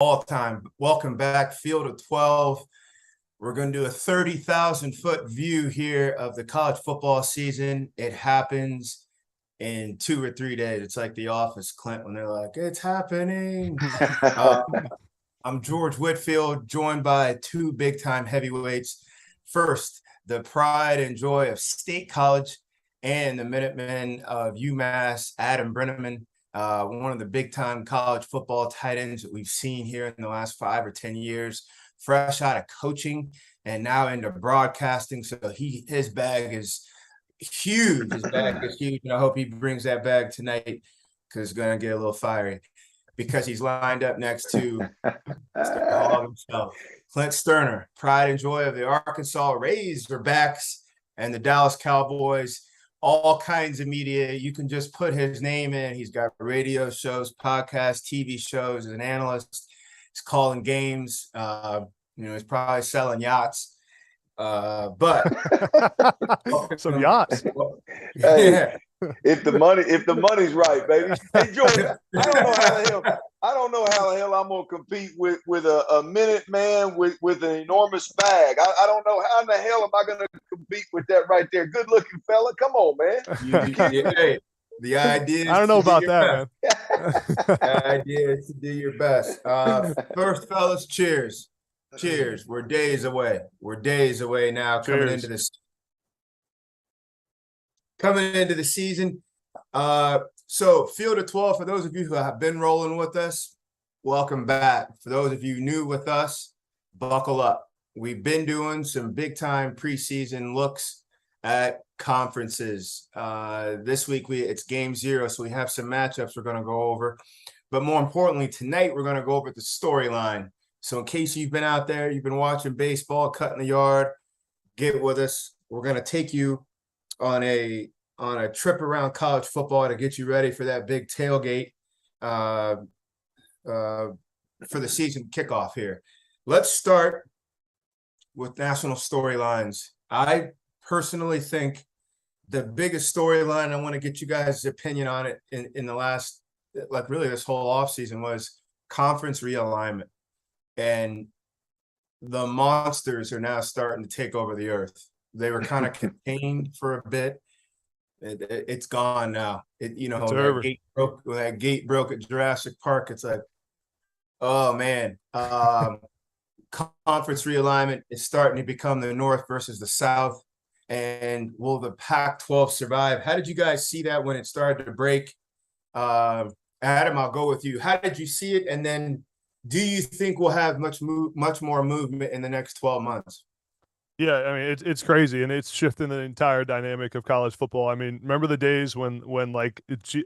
All time. Welcome back, Field of 12. We're going to do a 30,000-foot view here of the college football season. It happens in 2 or 3 days. It's like The Office, Clint, when they're like, it's happening. uh, I'm George Whitfield, joined by two big-time heavyweights. First, the pride and joy of State College and the Minutemen of UMass, Adam Breneman. One of the big-time college football tight ends that we've seen here in the last 5 or 10 years, fresh out of coaching and now into broadcasting. So his bag is huge. His bag is huge, and I hope he brings that bag tonight because it's going to get a little fiery because he's lined up next to himself, Clint Stoerner, pride and joy of the Arkansas Razorbacks and the Dallas Cowboys. All kinds of media. You can just put his name in. He's got radio shows, podcasts, TV shows as an analyst. He's calling games. He's probably selling yachts. But some yachts. Hey, if the money's right, baby. Hey, George, I don't know how the hell I'm gonna compete with a minute man with an enormous bag. I don't know how in the hell am I gonna compete with that right there. Good looking fella. Come on, man. Hey, the idea is I don't know about that, man. The idea is to do your best. First, fellas, cheers. Cheers. We're days away. Now. Cheers. Coming into the season. So Field of 12, for those of you who have been rolling with us, welcome back. For those of you new with us, buckle up. We've been doing some big time preseason looks at conferences. This week it's game 0, so we have some matchups we're going to go over. But more importantly, tonight we're going to go over the storyline. So in case you've been out there, you've been watching baseball, cutting the yard, get with us. We're going to take you on a trip around college football to get you ready for that big tailgate for the season kickoff here. Let's start with national storylines. I personally think the biggest storyline, I want to get you guys' opinion on it in the last, like really this whole offseason, was conference realignment. And the monsters are now starting to take over the earth. They were kind of contained for a bit. It's gone now. That gate broke at Jurassic Park. It's like, oh man. Conference realignment is starting to become the North versus the South. And will the Pac-12 survive? How did you guys see that when it started to break? Adam, I'll go with you. How did you see it? And then do you think we'll have much more movement in the next 12 months? Yeah, I mean it's crazy, and it's shifting the entire dynamic of college football. I mean, remember the days when like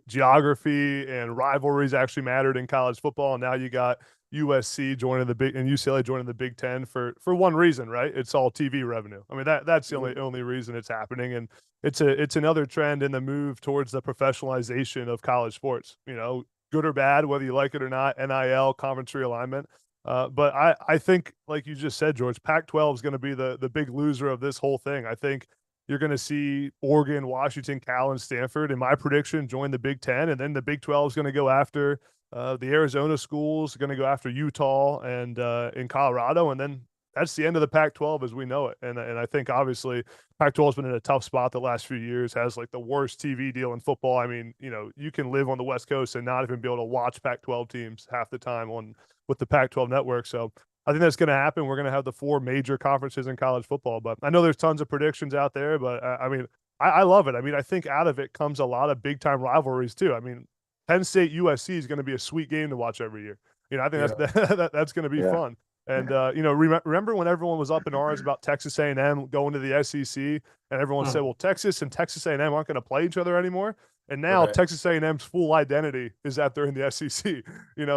geography and rivalries actually mattered in college football, and now you got USC joining the big and UCLA joining the Big Ten for one reason, right? It's all TV revenue. I mean that's the only reason it's happening, and it's another trend in the move towards the professionalization of college sports. Good or bad, whether you like it or not, NIL, conference realignment. But I think, like you just said, George, Pac-12 is going to be the big loser of this whole thing. I think you're going to see Oregon, Washington, Cal, and Stanford, in my prediction, join the Big Ten, and then the Big 12 is going to go after the Arizona schools, going to go after Utah and in Colorado, and then that's the end of the Pac-12 as we know it. And I think obviously Pac-12 has been in a tough spot the last few years, has like the worst TV deal in football. I mean, you can live on the West Coast and not even be able to watch Pac-12 teams half the time with the Pac-12 network. So I think that's going to happen. We're going to have the 4 major conferences in college football. But I know there's tons of predictions out there, but I mean, I love it. I mean, I think out of it comes a lot of big-time rivalries too. I mean, Penn State USC is going to be a sweet game to watch every year. I think that's going to be fun. And remember when everyone was up in arms about Texas A&M going to the SEC, and everyone said, "Well, Texas and Texas A&M aren't going to play each other anymore." And now Texas A&M's full identity is that they're in the SEC.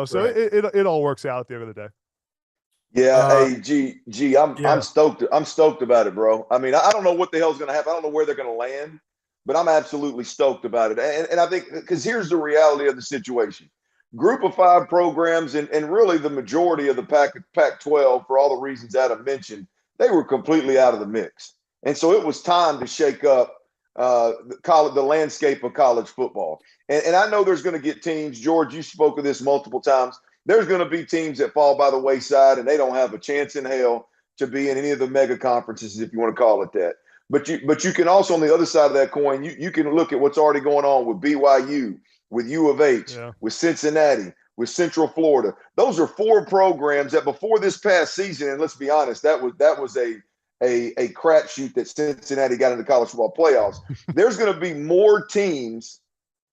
So it all works out at the end of the day. Yeah, hey, I'm stoked. I'm stoked about it, bro. I mean, I don't know what the hell's going to happen. I don't know where they're going to land, but I'm absolutely stoked about it. And I think because here's the reality of the situation. Group of 5 programs and really the majority of the Pac-12, for all the reasons Adam mentioned, they were completely out of the mix. And so it was time to shake up the landscape of college football. And I know there's going to get teams, George, you spoke of this multiple times. there's going to be teams that fall by the wayside and they don't have a chance in hell to be in any of the mega conferences, if you want to call it that. But you can also, on the other side of that coin, you can look at what's already going on with BYU, with U of H, with Cincinnati, with Central Florida. Those are 4 programs that before this past season, and let's be honest, that was a crapshoot that Cincinnati got into college football playoffs. There's going to be more teams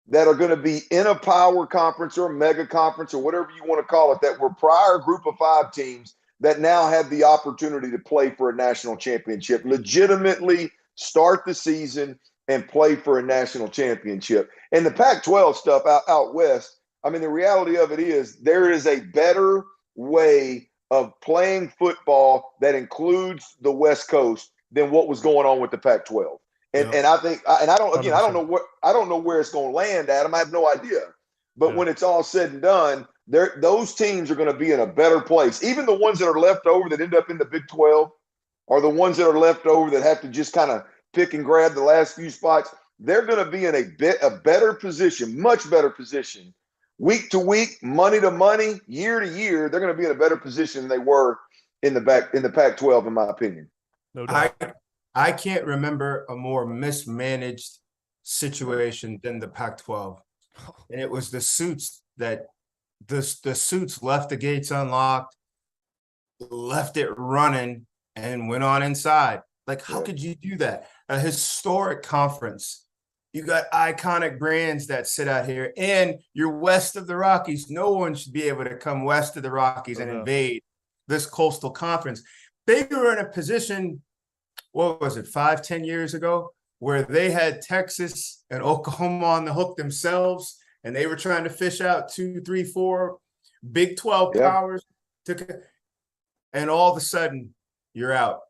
that are going to be in a power conference or a mega conference or whatever you want to call it, that were prior group of 5 teams that now have the opportunity to play for a national championship, legitimately start the season and play for a national championship. And the Pac-12 stuff out west, I mean, the reality of it is there is a better way of playing football that includes the West Coast than what was going on with the Pac-12. And I think, and I don't know where it's going to land, Adam. I have no idea. But when it's all said and done, those teams are going to be in a better place. Even the ones that are left over that end up in the Big 12 are the ones that are left over that have to just kind of pick and grab the last few spots. They're going to be in a better position, much better position, week to week, money to money, year to year. They're going to be in a better position than they were in the Pac-12, in my opinion. No doubt. I can't remember a more mismanaged situation than the Pac-12. And it was the suits that the suits left the gates unlocked, left it running, and went on inside. Like, how could you do that? A historic conference. You got iconic brands that sit out here, and you're west of the Rockies. No one should be able to come west of the Rockies and invade this coastal conference. They were in a position, what was it, 5-10 years ago, where they had Texas and Oklahoma on the hook themselves, and they were trying to fish out 2, 3, 4 Big 12 powers. And all of a sudden, you're out.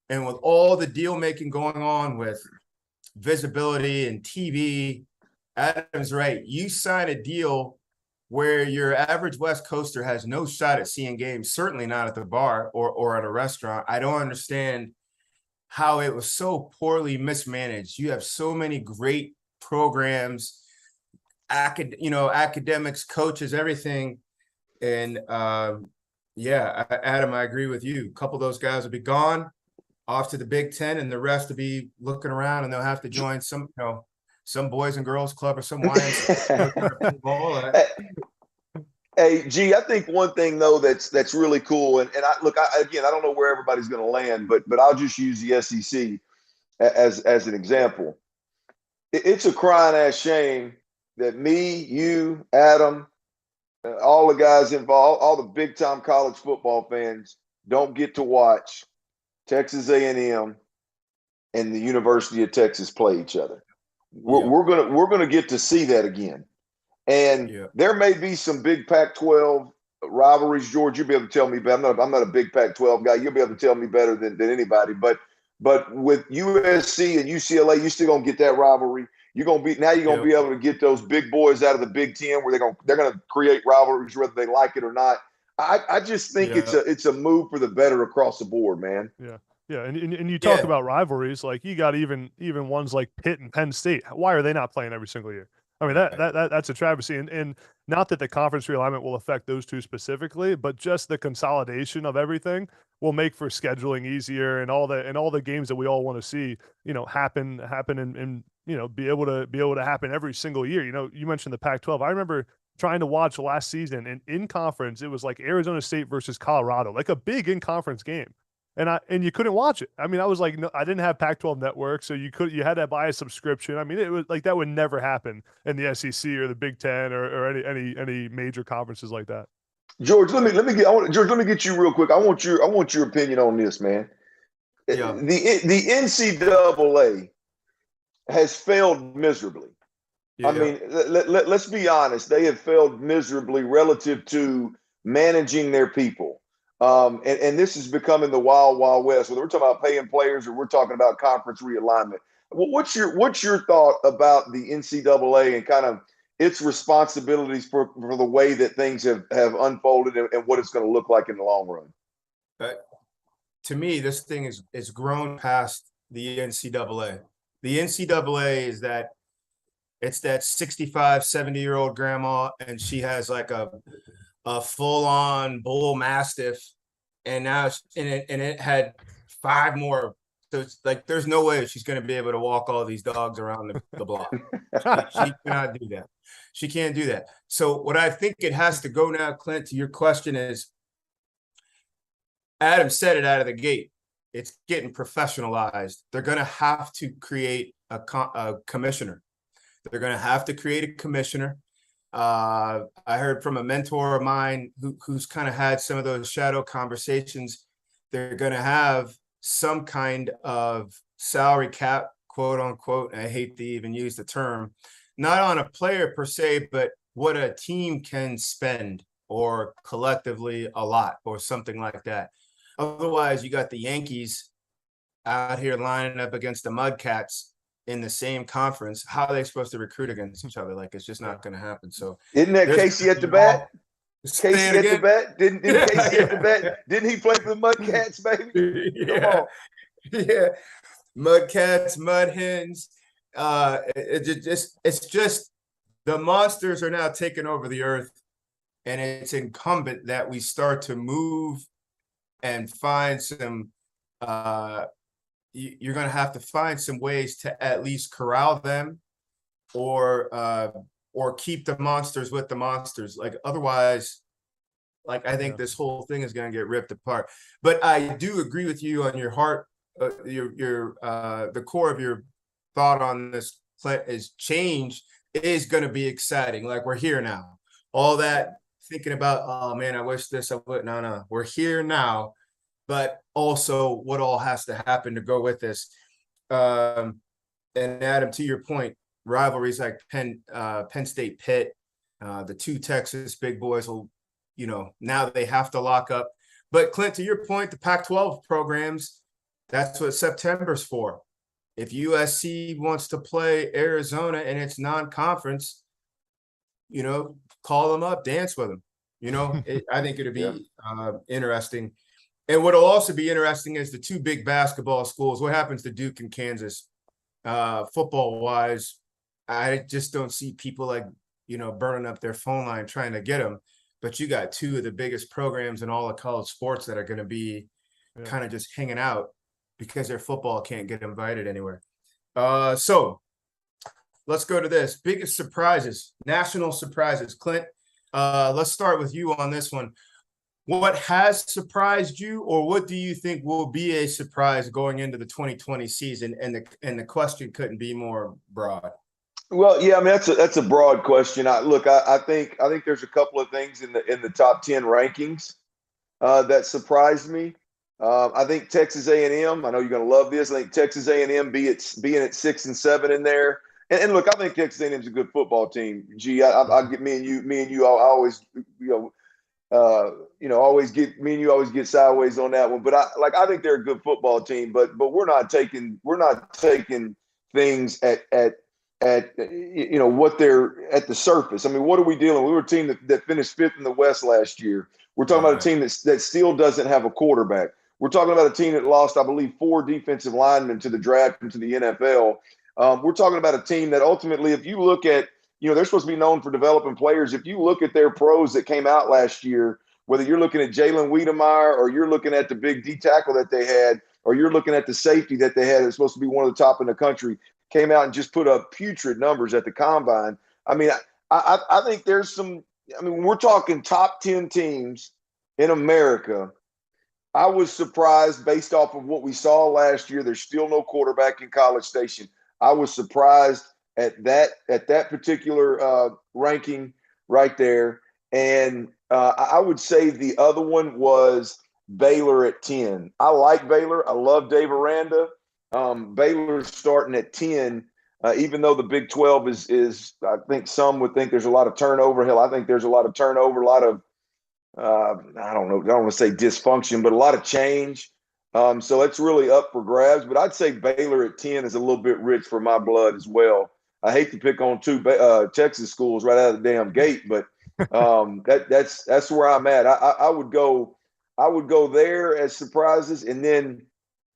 And with all the deal making going on with visibility and TV, Adam's right. You sign a deal where your average West Coaster has no shot at seeing games, certainly not at the bar or at a restaurant. I don't understand how it was so poorly mismanaged. You have so many great programs, academics, coaches, everything. And Adam, I agree with you. A couple of those guys will be gone off to the Big Ten, and the rest will be looking around, and they'll have to join some Boys and Girls Club or some YMCA. Hey, G, I think one thing though that's really cool, and I don't know where everybody's going to land, but I'll just use the SEC as an example. It's a crying ass shame that me, you, Adam, all the guys involved, all the big time college football fans don't get to watch Texas A&M and the University of Texas play each other. We're gonna get to see that again. And there may be some big Pac-12 rivalries. George, you'll be able to tell me better. I'm not a big Pac-12 guy. You'll be able to tell me better than anybody. But with USC and UCLA, you're still gonna get that rivalry. You're gonna be able to get those big boys out of the Big Ten, where they're gonna create rivalries whether they like it or not. I just think it's a move for the better across the board, man. Yeah, and you talk about rivalries, like you got even ones like Pitt and Penn State. Why are they not playing every single year? I mean, that's a travesty, and not that the conference realignment will affect those two specifically, but just the consolidation of everything will make for scheduling easier, and all the games that we all want to see, happen and be able to happen every single year. You mentioned the Pac-12. I remember trying to watch last season, and in conference, it was like Arizona State versus Colorado, like a big in conference game. And you couldn't watch it. I mean, I was like, no, I didn't have Pac-12 network, so you had to buy a subscription. I mean, it was like that would never happen in the SEC or the Big Ten or any major conferences like that. George, let me get you real quick. I want your opinion on this, man. Yeah. The NCAA has failed miserably. Yeah. I mean, let's be honest. They have failed miserably relative to managing their people. And this is becoming the wild, wild west. Whether we're talking about paying players or we're talking about conference realignment. What's your thought about the NCAA and kind of its responsibilities for the way that things have unfolded and what it's going to look like in the long run? To me, this thing is grown past the NCAA. The NCAA is that 65, 70-year-old grandma, and she has like a a full-on bull mastiff, and now it had 5 more. So it's like there's no way she's going to be able to walk all these dogs around the block. She cannot do that. She can't do that. So what I think it has to go now, Clint, to your question is, Adam said it out of the gate. It's getting professionalized. They're going to have to create a commissioner. They're going to have to create a commissioner. I heard from a mentor of mine who's kind of had some of those shadow conversations. They're going to have some kind of salary cap, quote unquote. I hate to even use the term, not on a player per se, but what a team can spend, or collectively a lot, or something like that. Otherwise, you got the Yankees out here lining up against the Mudcats in the same conference. How are they supposed to recruit against each other? Like, it's just not going to happen. So isn't that Casey at the bat? Casey at the bat? Didn't Casey at the bat? Didn't he play for the Mudcats, baby? Yeah. Yeah. Mudcats, Mud Hens. It's just the monsters are now taking over the earth, and it's incumbent that we start to move and find some you're going to have to find some ways to at least corral them, or keep the monsters with the monsters. Like, otherwise, like, I think this whole thing is going to get ripped apart. But I do agree with you on your heart. The core of your thought on this is change is going to be exciting. Like, we're here now. All that thinking about, oh man, I wish this, I would. No, we're here now. But also what all has to happen to go with this. And Adam, to your point, rivalries like Penn State, Pitt, the 2 Texas big boys will, now they have to lock up. But Clint, to your point, the Pac-12 programs, that's what September's for. If USC wants to play Arizona and it's non-conference, call them up, dance with them. I think it'd be interesting. And what'll also be interesting is the 2 big basketball schools. What happens to Duke and Kansas? Football-wise, I just don't see people like, burning up their phone line trying to get them. But you got 2 of the biggest programs in all of college sports that are going to be kind of just hanging out because their football can't get invited anywhere. So let's go to this. Biggest surprises, national surprises. Clint, let's start with you on this one. What has surprised you, or what do you think will be a surprise going into the 2020 season? And the question couldn't be more broad. Well, yeah, I mean, that's a broad question. I think there's a couple of things in the top 10 rankings that surprised me. I think Texas A&M. I know you're going to love this. I think Texas A&M being at 6 and 7 in there. And look, I think Texas A&M is a good football team. Gee, I get me and you. I always always get sideways on that one. But I think they're a good football team. But we're not taking things at what they're at the surface. I mean, what are we dealing? We were a team that finished 5th in the West last year. We're talking about a team that still doesn't have a quarterback. We're talking about a team that lost, I believe, 4 defensive linemen to the draft and to the NFL. We're talking about a team that ultimately, if you look at, they're supposed to be known for developing players. If you look at their pros that came out last year, whether you're looking at Jalen Wiedemeyer or you're looking at the big D tackle that they had, or you're looking at the safety that they had, that's supposed to be one of the top in the country, came out and just put up putrid numbers at the combine. I mean, I think there's some – when we're talking top 10 teams in America, I was surprised based off of what we saw last year. There's still no quarterback in College Station. I was surprised at that particular ranking right there. And I would say the other one was Baylor at 10. I like Baylor. I love Dave Aranda. Baylor's starting at 10, even though the Big 12 is I think some would think there's a lot of turnover. Hell, I think there's a lot of turnover, a lot of I don't want to say dysfunction, but a lot of change. So it's really up for grabs. But I'd say Baylor at 10 is a little bit rich for my blood as well. I hate to pick on 2 Texas schools right out of the damn gate, but that's where I'm at. I would go there as surprises, and then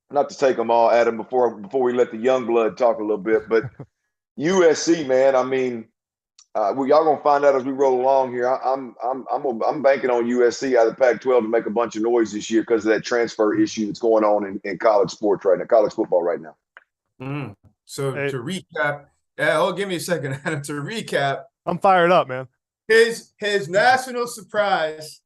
not to take them all, Adam, before we let the young blood talk a little bit, but USC, man. I mean, Y'all gonna find out as we roll along here. I'm banking on USC out of the Pac-12 to make a bunch of noise this year because of that transfer issue that's going on in college sports right now, college football right now. Mm. So to recap, give me a second, Adam. To recap, I'm fired up, man. His national surprise.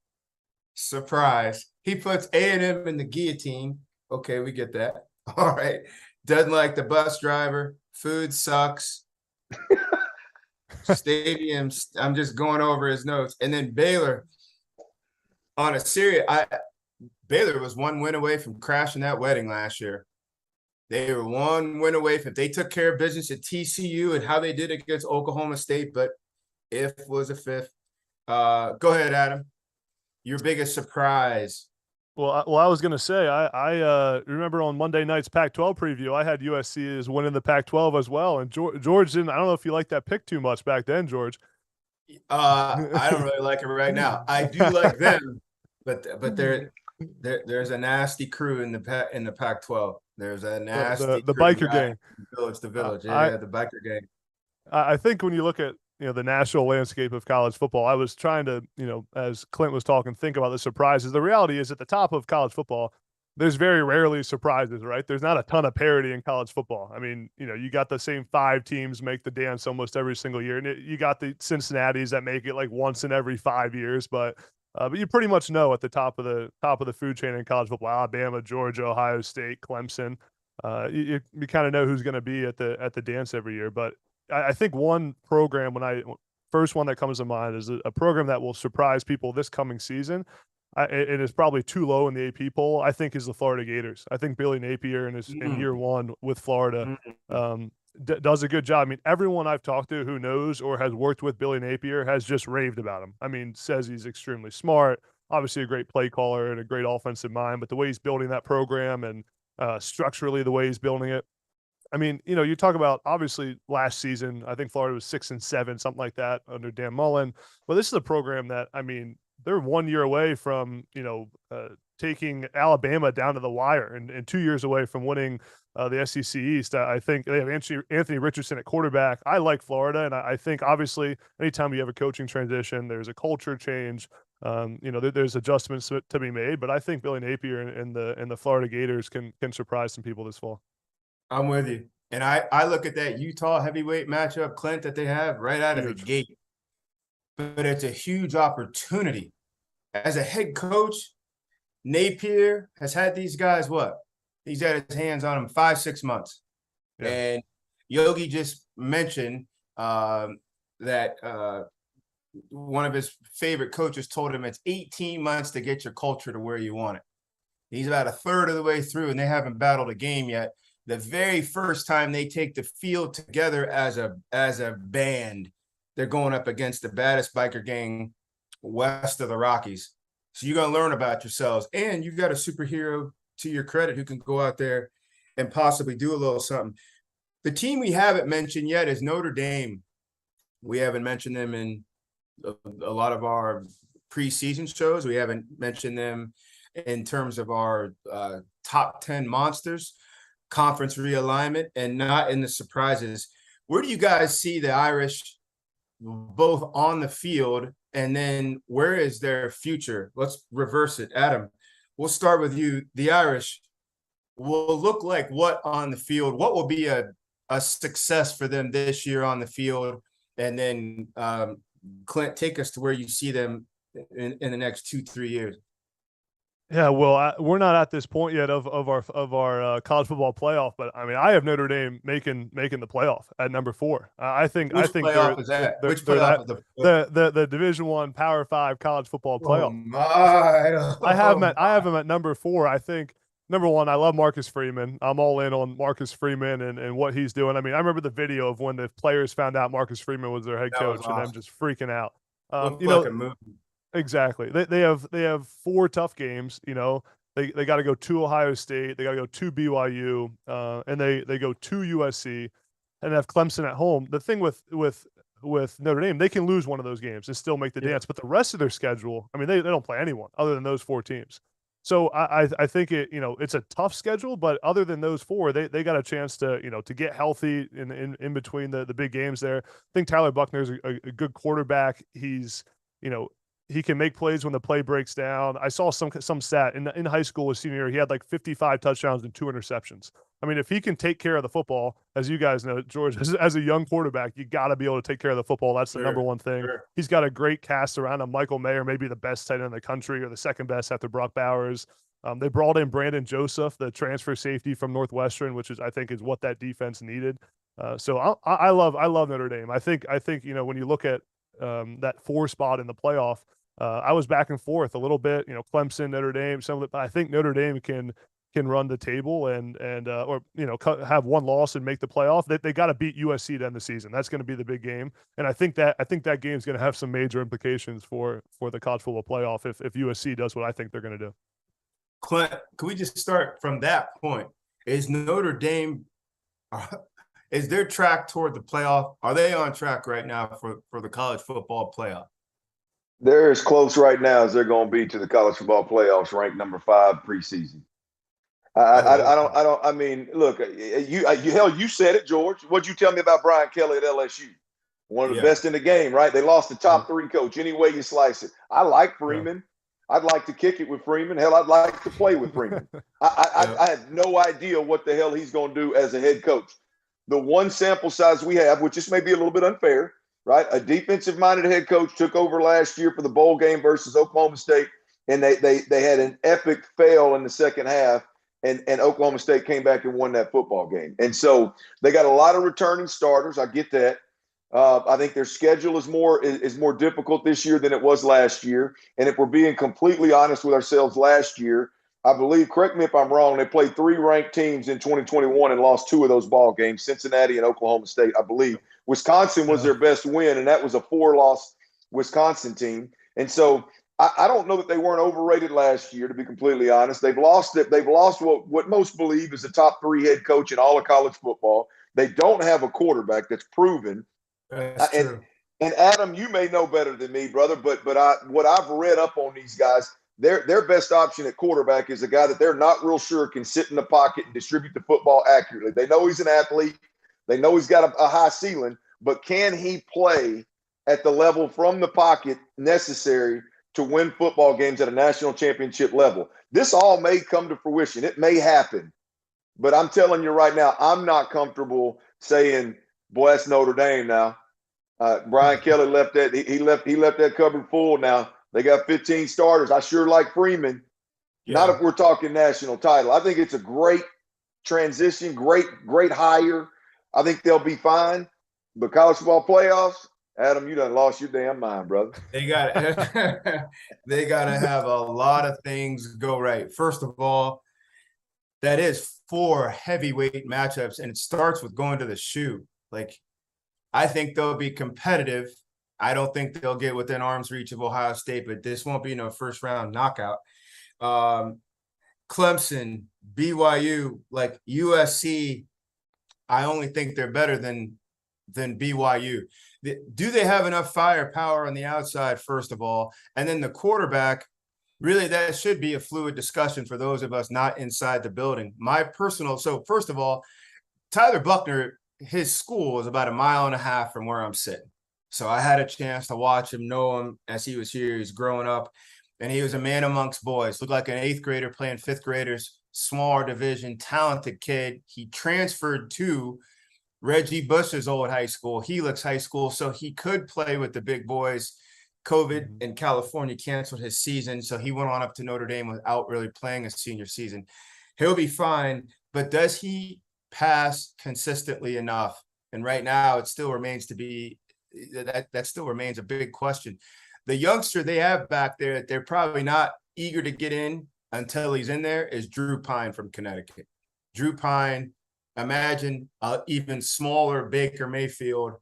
He puts A&M in the guillotine. Okay, we get that. All right. Doesn't like the bus driver. Food sucks. Stadiums. I'm just going over his notes. And then Baylor, on a serious, Baylor was one win away from crashing that wedding last year. They were one win away from, they took care of business at TCU and how they did against Oklahoma State, but if was a fifth. Go ahead, Adam. Your biggest surprise. Well, I was going to say, I remember on Monday night's Pac-12 preview, I had USC as winning the Pac-12 as well. And George didn't, I don't know if you liked that pick too much back then, George. I don't really like it right now. I do like them, but there's a nasty crew in the Pac-12. There's a nasty the biker gang. The village. Yeah, the biker gang. I think when you look at the national landscape of college football, I was trying to, as Clint was talking, think about the surprises. The reality is at the top of college football, there's very rarely surprises, right? There's not a ton of parity in college football. I mean, you got the same 5 teams make the dance almost every single year. And you got the Cincinnatis that make it like once in every 5 years, but you pretty much know at the top of the food chain in college football, Alabama, Georgia, Ohio State, Clemson, you kind of know who's going to be at the dance every year. But I think one program, first one that comes to mind is a program that will surprise people this coming season. It is probably too low in the AP poll, I think, is the Florida Gators. I think Billy Napier in year one with Florida does a good job. I mean, everyone I've talked to who knows or has worked with Billy Napier has just raved about him. I mean, says he's extremely smart, obviously a great play caller and a great offensive mind, but the way he's building that program and structurally the way he's building it, I mean, you talk about obviously last season, I think Florida was 6-7, something like that under Dan Mullen. But this is a program that, I mean, they're 1 year away from, taking Alabama down to the wire and 2 years away from winning the SEC East. I think they have Anthony Richardson at quarterback. I like Florida. And I think obviously anytime you have a coaching transition, there's a culture change. There's adjustments to be made, but I think Billy Napier and the Florida Gators can surprise some people this fall. I'm with you. And I look at that Utah heavyweight matchup, Clint, that they have right out of the gate. But it's a huge opportunity. As a head coach, Napier has had these guys, he's had his hands on them 5-6 months. Yeah. And Yogi just mentioned that one of his favorite coaches told him it's 18 months to get your culture to where you want it. He's about a third of the way through, and they haven't battled a game yet. The very first time they take the field together as a band, they're going up against the baddest biker gang west of the Rockies. So you're going to learn about yourselves. And you've got a superhero to your credit who can go out there and possibly do a little something. The team we haven't mentioned yet is Notre Dame. We haven't mentioned them in a lot of our preseason shows. We haven't mentioned them in terms of our top 10 monsters, conference realignment, and not in the surprises. Where do you guys see the Irish both on the field, and then where is their future? Let's reverse it. Adam, we'll start with you. The Irish will look like what on the field? What will be a success for them this year on the field? And then Clint, take us to where you see them in the next 2-3 years. Yeah, well, we're not at this point yet of our college football playoff, but I mean, I have Notre Dame making the playoff at number 4. I think playoff is that? Which playoff? The Division I Power 5 college football playoff. Oh my! I have them at number 4. I think number 1, I love Marcus Freeman. I'm all in on Marcus Freeman and what he's doing. I mean, I remember the video of when the players found out Marcus Freeman was their head coach and them just freaking out. Looked like a movie. Exactly. They have 4 tough games. They got to go to Ohio State. They got to go to BYU, and they go to USC, and have Clemson at home. The thing with Notre Dame, they can lose one of those games and still make the dance. But the rest of their schedule, I mean, they don't play anyone other than those 4 teams. So I think it's a tough schedule, but other than those four, they got a chance to to get healthy in between the big games there. I think Tyler Buchner's a good quarterback. He's he can make plays when the play breaks down. I saw some stat in high school his senior year, he had like 55 touchdowns and 2 interceptions. I mean, if he can take care of the football, as you guys know, George, as a young quarterback, you got to be able to take care of the football. That's the number one thing. Sure. He's got a great cast around him. Michael Mayer, maybe the best tight end in the country or the second best after Brock Bowers. They brought in Brandon Joseph, the transfer safety from Northwestern, which I think is what that defense needed. So I love Notre Dame. I think when you look at that 4 spot in the playoff, I was back and forth a little bit. Clemson, Notre Dame, some of it. But I think Notre Dame can run the table and or have one loss and make the playoff. They got to beat USC to end the season. That's going to be the big game, and I think that game is going to have some major implications for the college football playoff if USC does what I think they're going to do. Clint, can we just start from that point? Is Notre Dame is their track toward the playoff? Are they on track right now for the college football playoff? They're as close right now as they're going to be to the college football playoffs, ranked number 5 preseason. I mean, look, you said it, George. What'd you tell me about Brian Kelly at LSU? One of the best in the game, right? They lost the top 3 coach any way you slice it. I like Freeman. I'd like to kick it with Freeman. Hell, I'd like to play with Freeman. I have no idea what the hell he's going to do as a head coach. The one sample size we have, which just may be a little bit unfair, right? A defensive-minded head coach took over last year for the bowl game versus Oklahoma State, and they had an epic fail in the second half, and Oklahoma State came back and won that football game. And so they got a lot of returning starters. I get that. I think their schedule is more difficult this year than it was last year. And if we're being completely honest with ourselves, last year, I believe, correct me if I'm wrong, they played 3 ranked teams in 2021 and lost 2 of those ball games, Cincinnati and Oklahoma State, I believe. Wisconsin was their best win, and that was a 4-loss Wisconsin team. And so I don't know that they weren't overrated last year, to be completely honest. They've lost what most believe is the top 3 head coach in all of college football. They don't have a quarterback that's proven. That's true. And Adam, you may know better than me, brother, but what I've read up on these guys, their best option at quarterback is a guy that they're not real sure can sit in the pocket and distribute the football accurately. They know he's an athlete. They know he's got a high ceiling, but can he play at the level from the pocket necessary to win football games at a national championship level? This all may come to fruition. It may happen. But I'm telling you right now, I'm not comfortable saying, boy, that's Notre Dame now. Brian Kelly left that. He left that cupboard full now. They got 15 starters. I sure like Freeman. Yeah. Not if we're talking national title. I think it's a great transition, great hire. I think they'll be fine. But college football playoffs, Adam, you done lost your damn mind, brother. They got to have a lot of things go right. First of all, that is 4 heavyweight matchups, and it starts with going to the shoe. Like, I think they'll be competitive. I don't think they'll get within arm's reach of Ohio State, but this won't be no first-round knockout. Clemson, BYU, like USC, I only think they're better than BYU. Do they have enough firepower on the outside, first of all? And then the quarterback, really, that should be a fluid discussion for those of us not inside the building. So first of all, Tyler Buchner, his school is about 1.5 miles from where I'm sitting. So I had a chance to watch him, know him as he was here. He was growing up, and he was a man amongst boys. Looked like an 8th grader playing 5th graders, smaller division, talented kid. He transferred to Reggie Bush's old high school, Helix High School, so he could play with the big boys. COVID in California canceled his season, so he went on up to Notre Dame without really playing a senior season. He'll be fine, but does he pass consistently enough? And right now, it still remains to be that still remains a big question. The youngster they have back there that they're probably not eager to get in until he's in there is Drew Pine from Connecticut. Drew Pine, imagine even smaller Baker Mayfield,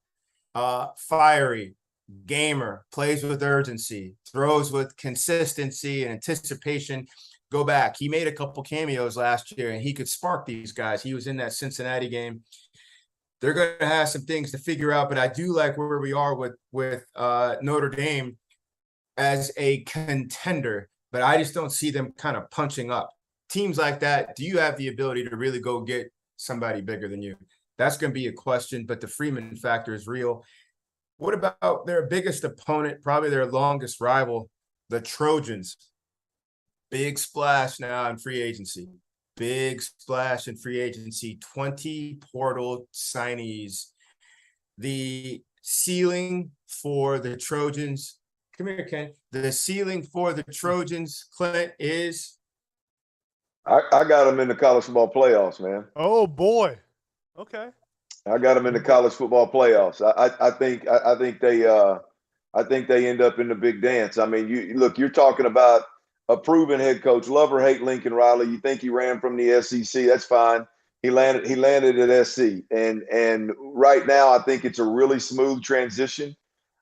fiery, gamer, plays with urgency, throws with consistency and anticipation. Go back. He made a couple cameos last year, and he could spark these guys. He was in that Cincinnati game. They're going to have some things to figure out, but I do like where we are with Notre Dame as a contender. but I just don't see them kind of punching up. Teams like that, do you have the ability to really go get somebody bigger than you? That's going to be a question, but the Freeman factor is real. What about their biggest opponent, probably their longest rival, the Trojans? Big splash now in free agency. Big splash in free agency. 20 portal signees. The ceiling for the Trojans, come here, Ken. The ceiling for the Trojans, Clint, is? I got them in the college football playoffs, man. Oh boy. Okay. I got them in the college football playoffs. I think they end up in the big dance. I mean, you're talking about a proven head coach. Love or hate Lincoln Riley. You think he ran from the SEC? That's fine. He landed at SC, and right now I think it's a really smooth transition.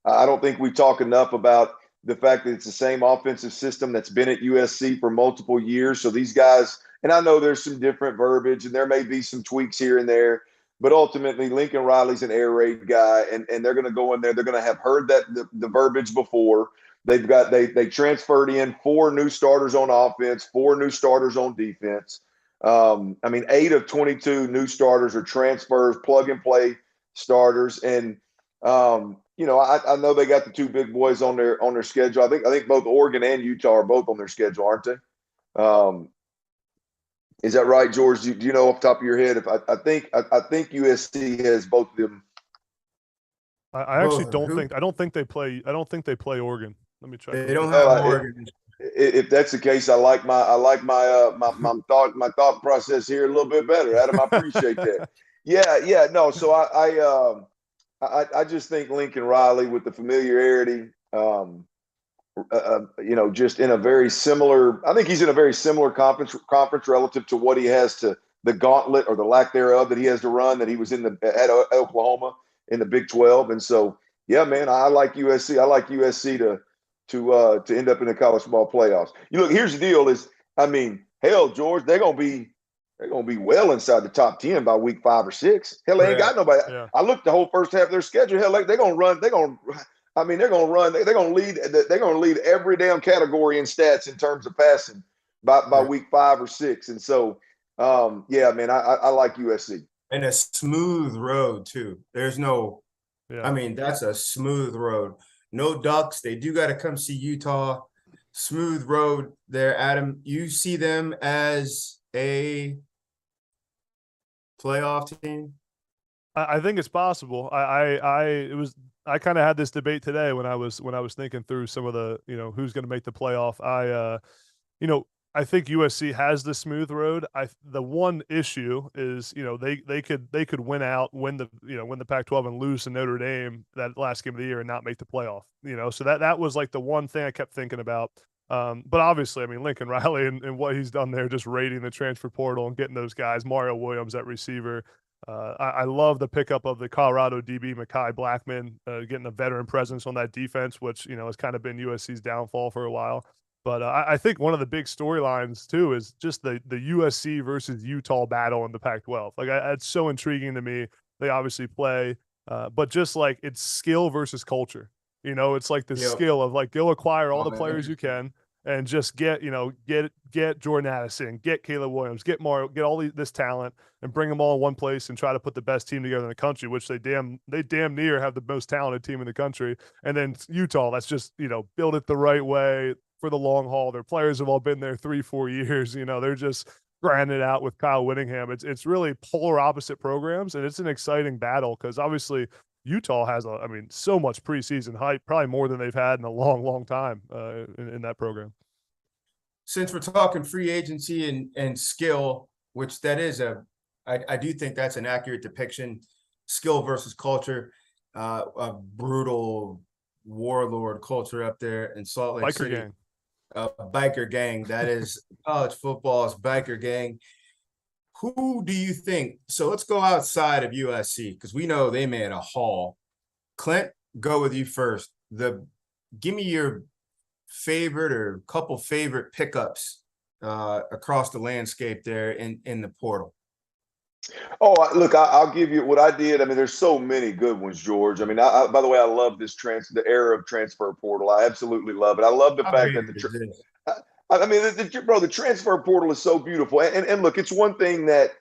I don't think we talk enough about the fact that it's the same offensive system that's been at USC for multiple years. So these guys, and I know there's some different verbiage and there may be some tweaks here and there, but ultimately Lincoln Riley's an air raid guy, and they're going to go in there. They're going to have heard that the verbiage before. They transferred in 4 new starters on offense, 4 new starters on defense. 8 of 22 new starters are transfers, plug and play starters. And, I know they got the 2 big boys on their schedule. I think both Oregon and Utah are both on their schedule, aren't they? Is that right, George? Do you know off the top of your head? If I think USC has both of them. I actually don't think they play Oregon. Let me check. They don't have Oregon. If that's the case, I like my thought process here a little bit better. Adam, I appreciate that. Yeah, no. So I just think Lincoln Riley, with the familiarity, just in a very similar. I think he's in a very similar conference relative to what he has to the gauntlet or the lack thereof that he has to run. That he was at Oklahoma in the Big 12, and so yeah, man, I like USC. I like USC to end up in the college football playoffs. Look, here's the deal: hell, George, they're gonna be well inside the top 10 by week 5 or 6. Hell, they ain't got nobody. Yeah. I looked the whole first half of their schedule. Hell, they're gonna run. They're gonna lead every damn category in stats in terms of passing by week 5 or 6. And so, yeah, man, I like USC. And a smooth road too. There's no. Yeah. That's a smooth road. No ducks. They do got to come see Utah. Smooth road there, Adam. You see them as a playoff team? I think it's possible. I kind of had this debate today when I was thinking through some of the, who's going to make the playoff. I think USC has the smooth road. The one issue is, they could win the Pac-12 and lose to Notre Dame that last game of the year and not make the playoff. So that was like the one thing I kept thinking about. But obviously, Lincoln Riley and what he's done there, just raiding the transfer portal and getting those guys, Mario Williams at receiver. I love the pickup of the Colorado DB Mekhi Blackman, getting a veteran presence on that defense, which has kind of been USC's downfall for a while. But I think one of the big storylines too is just the USC versus Utah battle in the Pac-12. It's so intriguing to me. They obviously play, but just like it's skill versus culture. It's like the skill of go acquire all the players you can and just get Jordan Addison, get Caleb Williams, get Mario, get all this talent and bring them all in one place and try to put the best team together in the country, which they damn near have the most talented team in the country. And then Utah, that's just, build it the right way for the long haul. Their players have all been there 3-4 years. They're just grinding it out with Kyle Whittingham. It's really polar opposite programs, and it's an exciting battle because obviously Utah has so much preseason hype, probably more than they've had in a long, long time in that program. Since we're talking free agency and skill, which that is I do think that's an accurate depiction, skill versus culture, a brutal warlord culture up there in Salt Lake City. Gang. Biker gang. That is college football's biker gang. Who do you think? So let's go outside of USC because we know they made a haul. Clint, go with you first. Give me your favorite or couple favorite pickups across the landscape there in the portal. Oh, look, I'll give you what I did. There's so many good ones, George. By the way, I love the era of transfer portal. I absolutely love it. I love the fact that I mean, bro, the transfer portal is so beautiful. And look, it's one thing that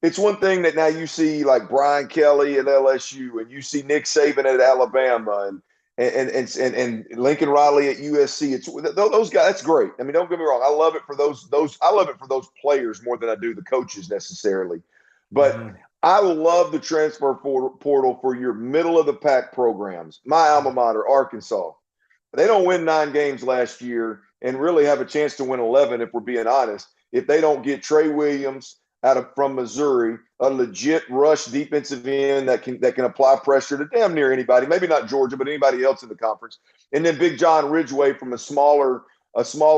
now you see like Brian Kelly at LSU, and you see Nick Saban at Alabama, and Lincoln Riley at USC. It's those guys. That's great. I mean, don't get me wrong. I love it for those. I love it for those players more than I do the coaches necessarily. But I love the transfer portal for your middle of the pack programs. My alma mater, Arkansas. They don't win 9 games last year and really have a chance to win 11 if we're being honest. If they don't get Trey Williams from Missouri, a legit rush defensive end that can apply pressure to damn near anybody, maybe not Georgia, but anybody else in the conference. And then Big John Ridgeway from a smaller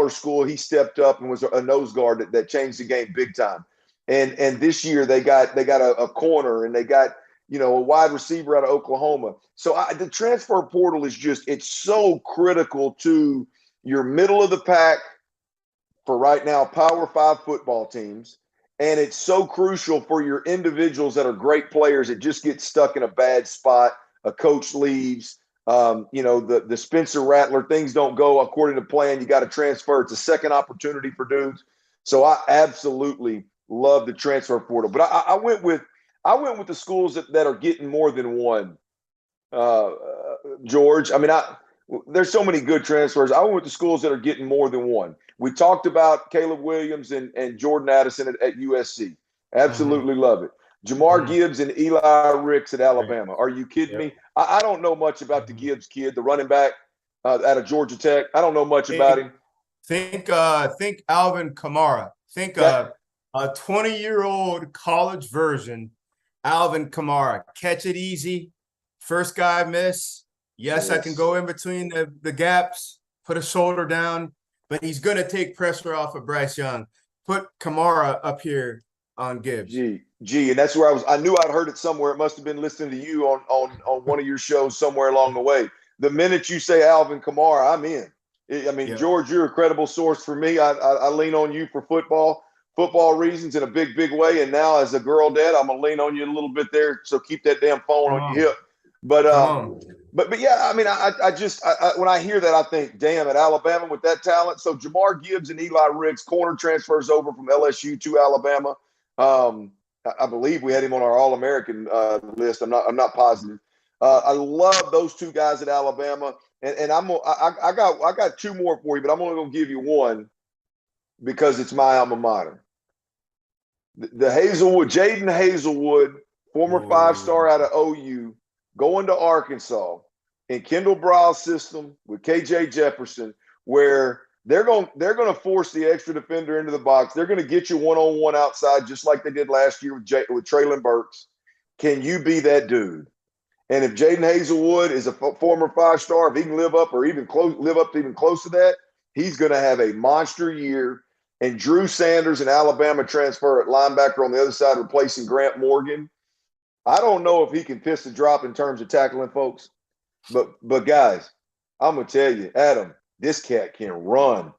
school, he stepped up and was a nose guard that changed the game big time. And this year they got a corner, and they got a wide receiver out of Oklahoma. So the transfer portal is it's so critical to your middle of the pack for right now, Power 5 football teams. And it's so crucial for your individuals that are great players that just get stuck in a bad spot. A coach leaves, the Spencer Rattler, things don't go according to plan. You got to transfer. It's a second opportunity for dudes. So I absolutely love the transfer portal. But I went with the schools that are getting more than one. George, I mean, there's so many good transfers. I went with the schools that are getting more than one. We talked about Caleb Williams and Jordan Addison at USC. Absolutely love it. Jamar Gibbs and Eli Ricks at Alabama. Are you kidding me? I don't know much about the Gibbs kid, the running back out of Georgia Tech. I don't know much about him. Think Alvin Kamara. Think a 20-year-old college version, Alvin Kamara. Catch it easy. First guy miss. Yes, I can go in between the gaps, put a shoulder down, but he's going to take pressure off of Bryce Young. Put Kamara up here on Gibbs. Gee, and that's where I knew I'd heard it somewhere. It must have been listening to you on one of your shows somewhere along the way. The minute you say Alvin Kamara, I'm in. I mean, George, you're a credible source for me. I lean on you for football reasons in a big, big way. And now as a girl dad, I'm going to lean on you a little bit there. So keep that damn phone on your hip. But yeah, I mean, I just when I hear that, I think, damn, at Alabama with that talent. So Jamar Gibbs and Eli Ricks, corner transfers over from LSU to Alabama. I believe we had him on our All-American list. I'm not positive. I love those two guys at Alabama, and I got 2 more for you, but I'm only gonna give you one because it's my alma mater. The Hazelwood, Jaden Hazelwood, former 5-star out of OU. Going to Arkansas in Kendall Briles' system with KJ Jefferson, where they're going to force the extra defender into the box. They're going to get you one-on-one outside, just like they did last year with Traylon Burks. Can you be that dude? And if Jaden Hazelwood is a former 5-star, if he can live up to even close to that, he's going to have a monster year. And Drew Sanders, an Alabama transfer at linebacker on the other side, replacing Grant Morgan. I don't know if he can fist a drop in terms of tackling folks, but guys, I'm gonna tell you, Adam, this cat can run,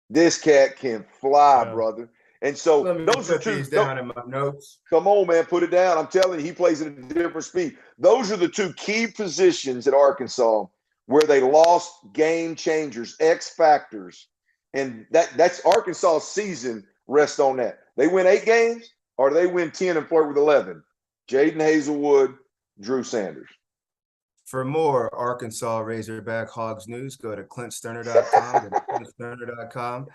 this cat can fly, brother. And so those are 2 down in my notes. Come on, man, put it down. I'm telling you, he plays at a different speed. Those are the 2 key positions at Arkansas where they lost game changers, X factors, and that's Arkansas' season rests on that. They win 8 games, or they win 10 and flirt with 11. Jaden Hazelwood, Drew Sanders. For more Arkansas Razorback Hogs news, go to clintstoerner.com.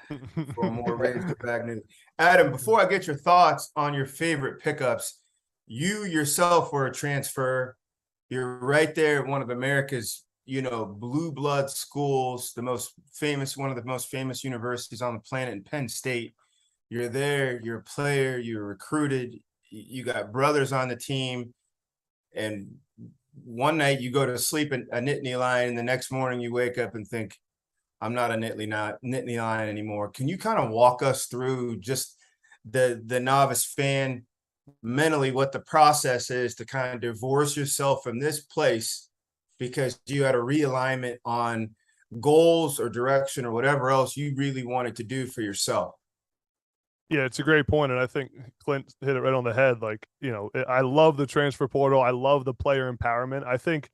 For more Razorback news. Adam, before I get your thoughts on your favorite pickups, you yourself were a transfer. You're right there at one of America's, blue blood schools, one of the most famous universities on the planet in Penn State. You're there, you're a player, you're recruited. You got brothers on the team, and one night you go to sleep a Nittany Lion, and the next morning you wake up and think, I'm not a Nittany Lion anymore. Can you kind of walk us through just the novice fan mentally, what the process is to kind of divorce yourself from this place because you had a realignment on goals or direction or whatever else you really wanted to do for yourself? Yeah, it's a great point, and I think Clint hit it right on the head. Like, I love the transfer portal. I love the player empowerment. I think,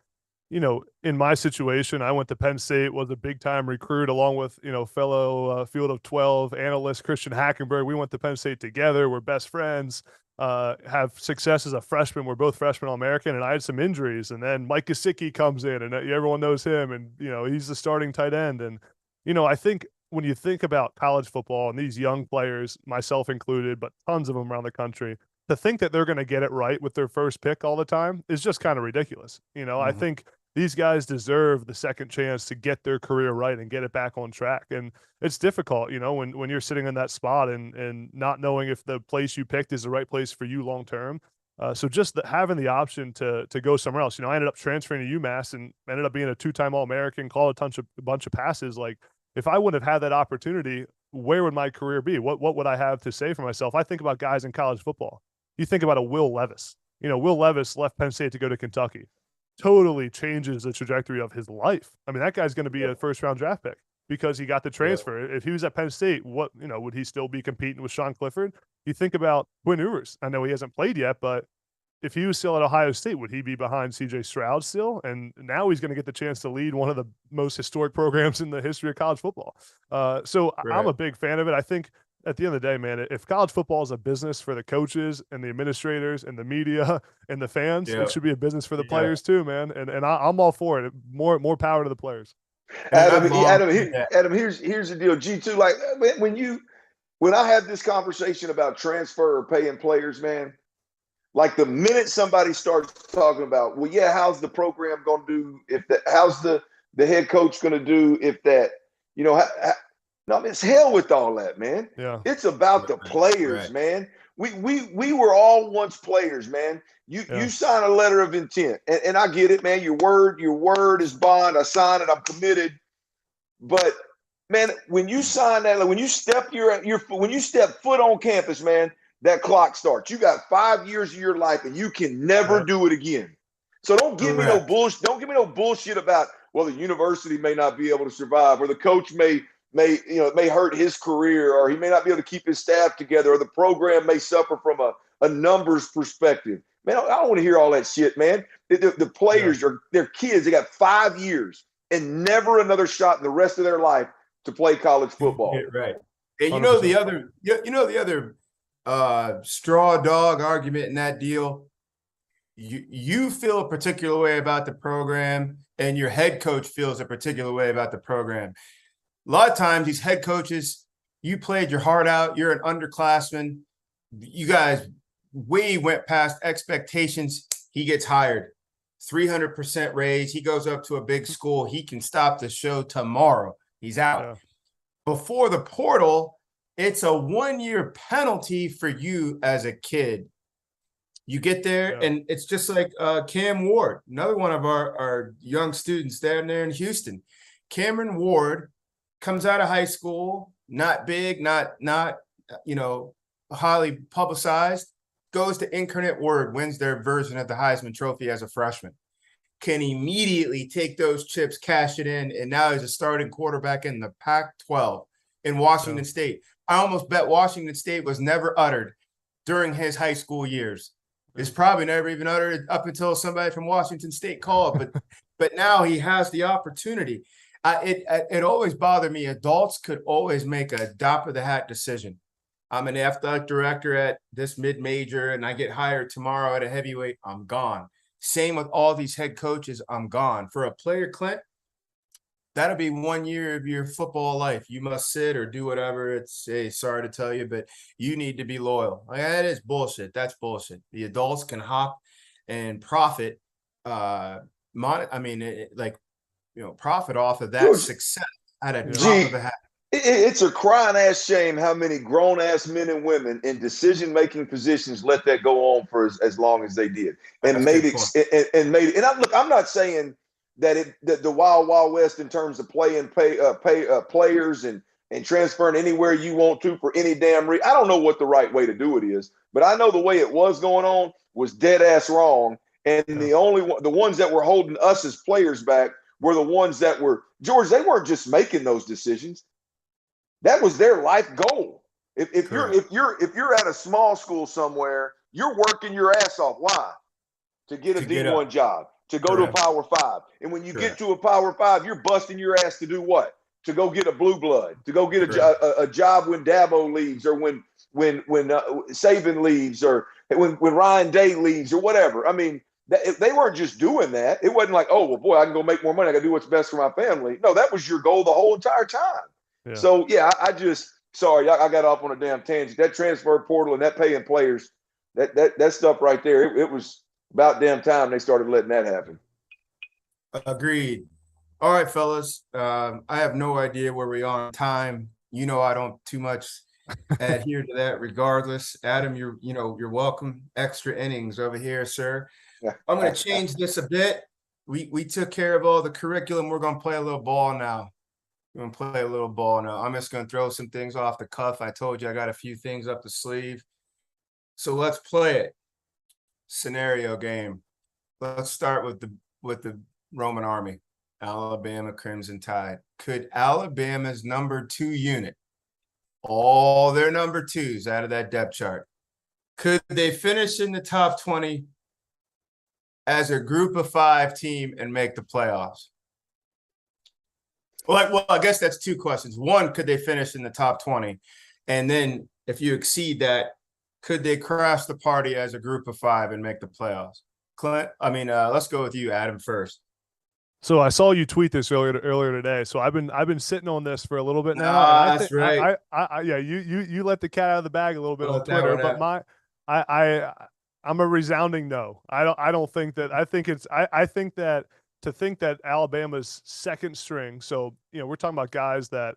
in my situation, I went to Penn State, was a big time recruit along with, fellow Field of 12 analyst Christian Hackenberg. We went to Penn State together. We're best friends, have success as a freshman. We're both freshman All-American, and I had some injuries. And then Mike Gesicki comes in, and everyone knows him, and, he's the starting tight end. And, I think when you think about college football and these young players, myself included, but tons of them around the country, to think that they're going to get it right with their first pick all the time is just kind of ridiculous. I think these guys deserve the second chance to get their career right and get it back on track. And it's difficult, when you're sitting in that spot and not knowing if the place you picked is the right place for you long term. So just having the option to go somewhere else. I ended up transferring to UMass and ended up being a 2-time All-American, called a bunch of passes. Like, if I wouldn't have had that opportunity, where would my career be? What would I have to say for myself? I think about guys in college football. You think about a Will Levis. Will Levis left Penn State to go to Kentucky. Totally changes the trajectory of his life. I mean, that guy's going to be a first-round draft pick because he got the transfer. Yeah. If he was at Penn State, would he still be competing with Sean Clifford? You think about Quinn Ewers. I know he hasn't played yet, but if he was still at Ohio State, would he be behind C.J. Stroud still? And now he's going to get the chance to lead one of the most historic programs in the history of college football. So right. I'm a big fan of it. I think at the end of the day, man, if college football is a business for the coaches and the administrators and the media and the fans, it should be a business for the players too, man. And I'm all for it. More power to the players. Adam, here's the deal. G2, like when I have this conversation about transfer or paying players, man, like the minute somebody starts talking about, well, yeah, how's the program going to do how's the head coach going to do if that, no, it's hell with all that, man. Yeah. It's about the players, man. We were all once players, man. You sign a letter of intent, and I get it, man. Your word is bond. I sign it. I'm committed. But man, when you sign that, when you step when you step foot on campus, man, that clock starts. You got 5 years of your life, and you can never do it again. So don't give me no bullshit. Don't give me no bullshit about, well, the university may not be able to survive, or the coach may hurt his career, or he may not be able to keep his staff together, or the program may suffer from a numbers perspective. Man, I don't want to hear all that shit, man. The players they're kids. They got 5 years and never another shot in the rest of their life to play college football. Right. And the other straw dog argument in that deal, you feel a particular way about the program, and your head coach feels a particular way about the program. A lot of times these head coaches, you played your heart out, you're an underclassman, you guys way went past expectations, he gets hired, 300% raise, he goes up to a big school, he can stop the show tomorrow, he's out. Yeah. Before the portal, it's a 1-year penalty for you as a kid. You get there, and it's just like Cam Ward, another one of our young students down there in Houston. Cameron Ward comes out of high school, not big, not highly publicized, goes to Incarnate Word, wins their version of the Heisman Trophy as a freshman. Can immediately take those chips, cash it in, and now he's a starting quarterback in the Pac-12 in Washington State. I almost bet Washington State was never uttered during his high school years. It's probably never even uttered up until somebody from Washington State called, but now he has the opportunity. It always bothered me. Adults could always make a drop-of-the-hat decision. I'm an athletic director at this mid-major, and I get hired tomorrow at a heavyweight. I'm gone. Same with all these head coaches. I'm gone. For a player, Clint, that'll be 1 year of your football life. You must sit or do whatever. It's sorry to tell you, but you need to be loyal. Like, that is bullshit. That's bullshit. The adults can hop and profit. Profit off of that success at a drop of a hat. It's a crying ass shame how many grown ass men and women in decision making positions let that go on for as long as they did, and made it. And I'm not saying that the wild west in terms of playing players and transferring anywhere you want to for any damn reason. I don't know what the right way to do it is, but I know the way it was going on was dead ass wrong. And the ones that were holding us as players back were the ones that were, George, they weren't just making those decisions. That was their life goal. If you're at a small school somewhere, you're working your ass off. Why? To get a D1 job, to go to a Power 5. And when you get to a Power 5, you're busting your ass to do what? To go get a blue blood, to go get a job when Dabo leaves, or when Saban leaves, or when Ryan Day leaves, or whatever. I mean, they weren't just doing that. It wasn't like, oh, well, boy, I can go make more money. I got to do what's best for my family. No, that was your goal the whole entire time. Yeah. So, yeah, sorry, I got off on a damn tangent. That transfer portal and that paying players, that stuff right there, it was about damn time they started letting that happen. Agreed. All right, fellas. I have no idea where we are on time. I don't too much adhere to that regardless. Adam, you're welcome. Extra innings over here, sir. I'm going to change this a bit. We took care of all the curriculum. We're going to play a little ball now. I'm just going to throw some things off the cuff. I told you I got a few things up the sleeve. So let's play it. Scenario game. Let's start with the Roman Army, Alabama Crimson Tide. Could Alabama's number 2 unit, all their number 2s out of that depth chart, could they finish in the top 20 as a group of 5 team and make the playoffs? Well, I guess that's 2 questions. One, could they finish in the top 20? And then if you exceed that, could they crash the party as a group of 5 and make the playoffs? Clint, let's go with you, Adam, first. So I saw you tweet this earlier today. So I've been sitting on this for a little bit now. That's right. You let the cat out of the bag a little bit on Twitter, but I'm a resounding no. I don't think that. I think that to think that Alabama's second string. So we're talking about guys that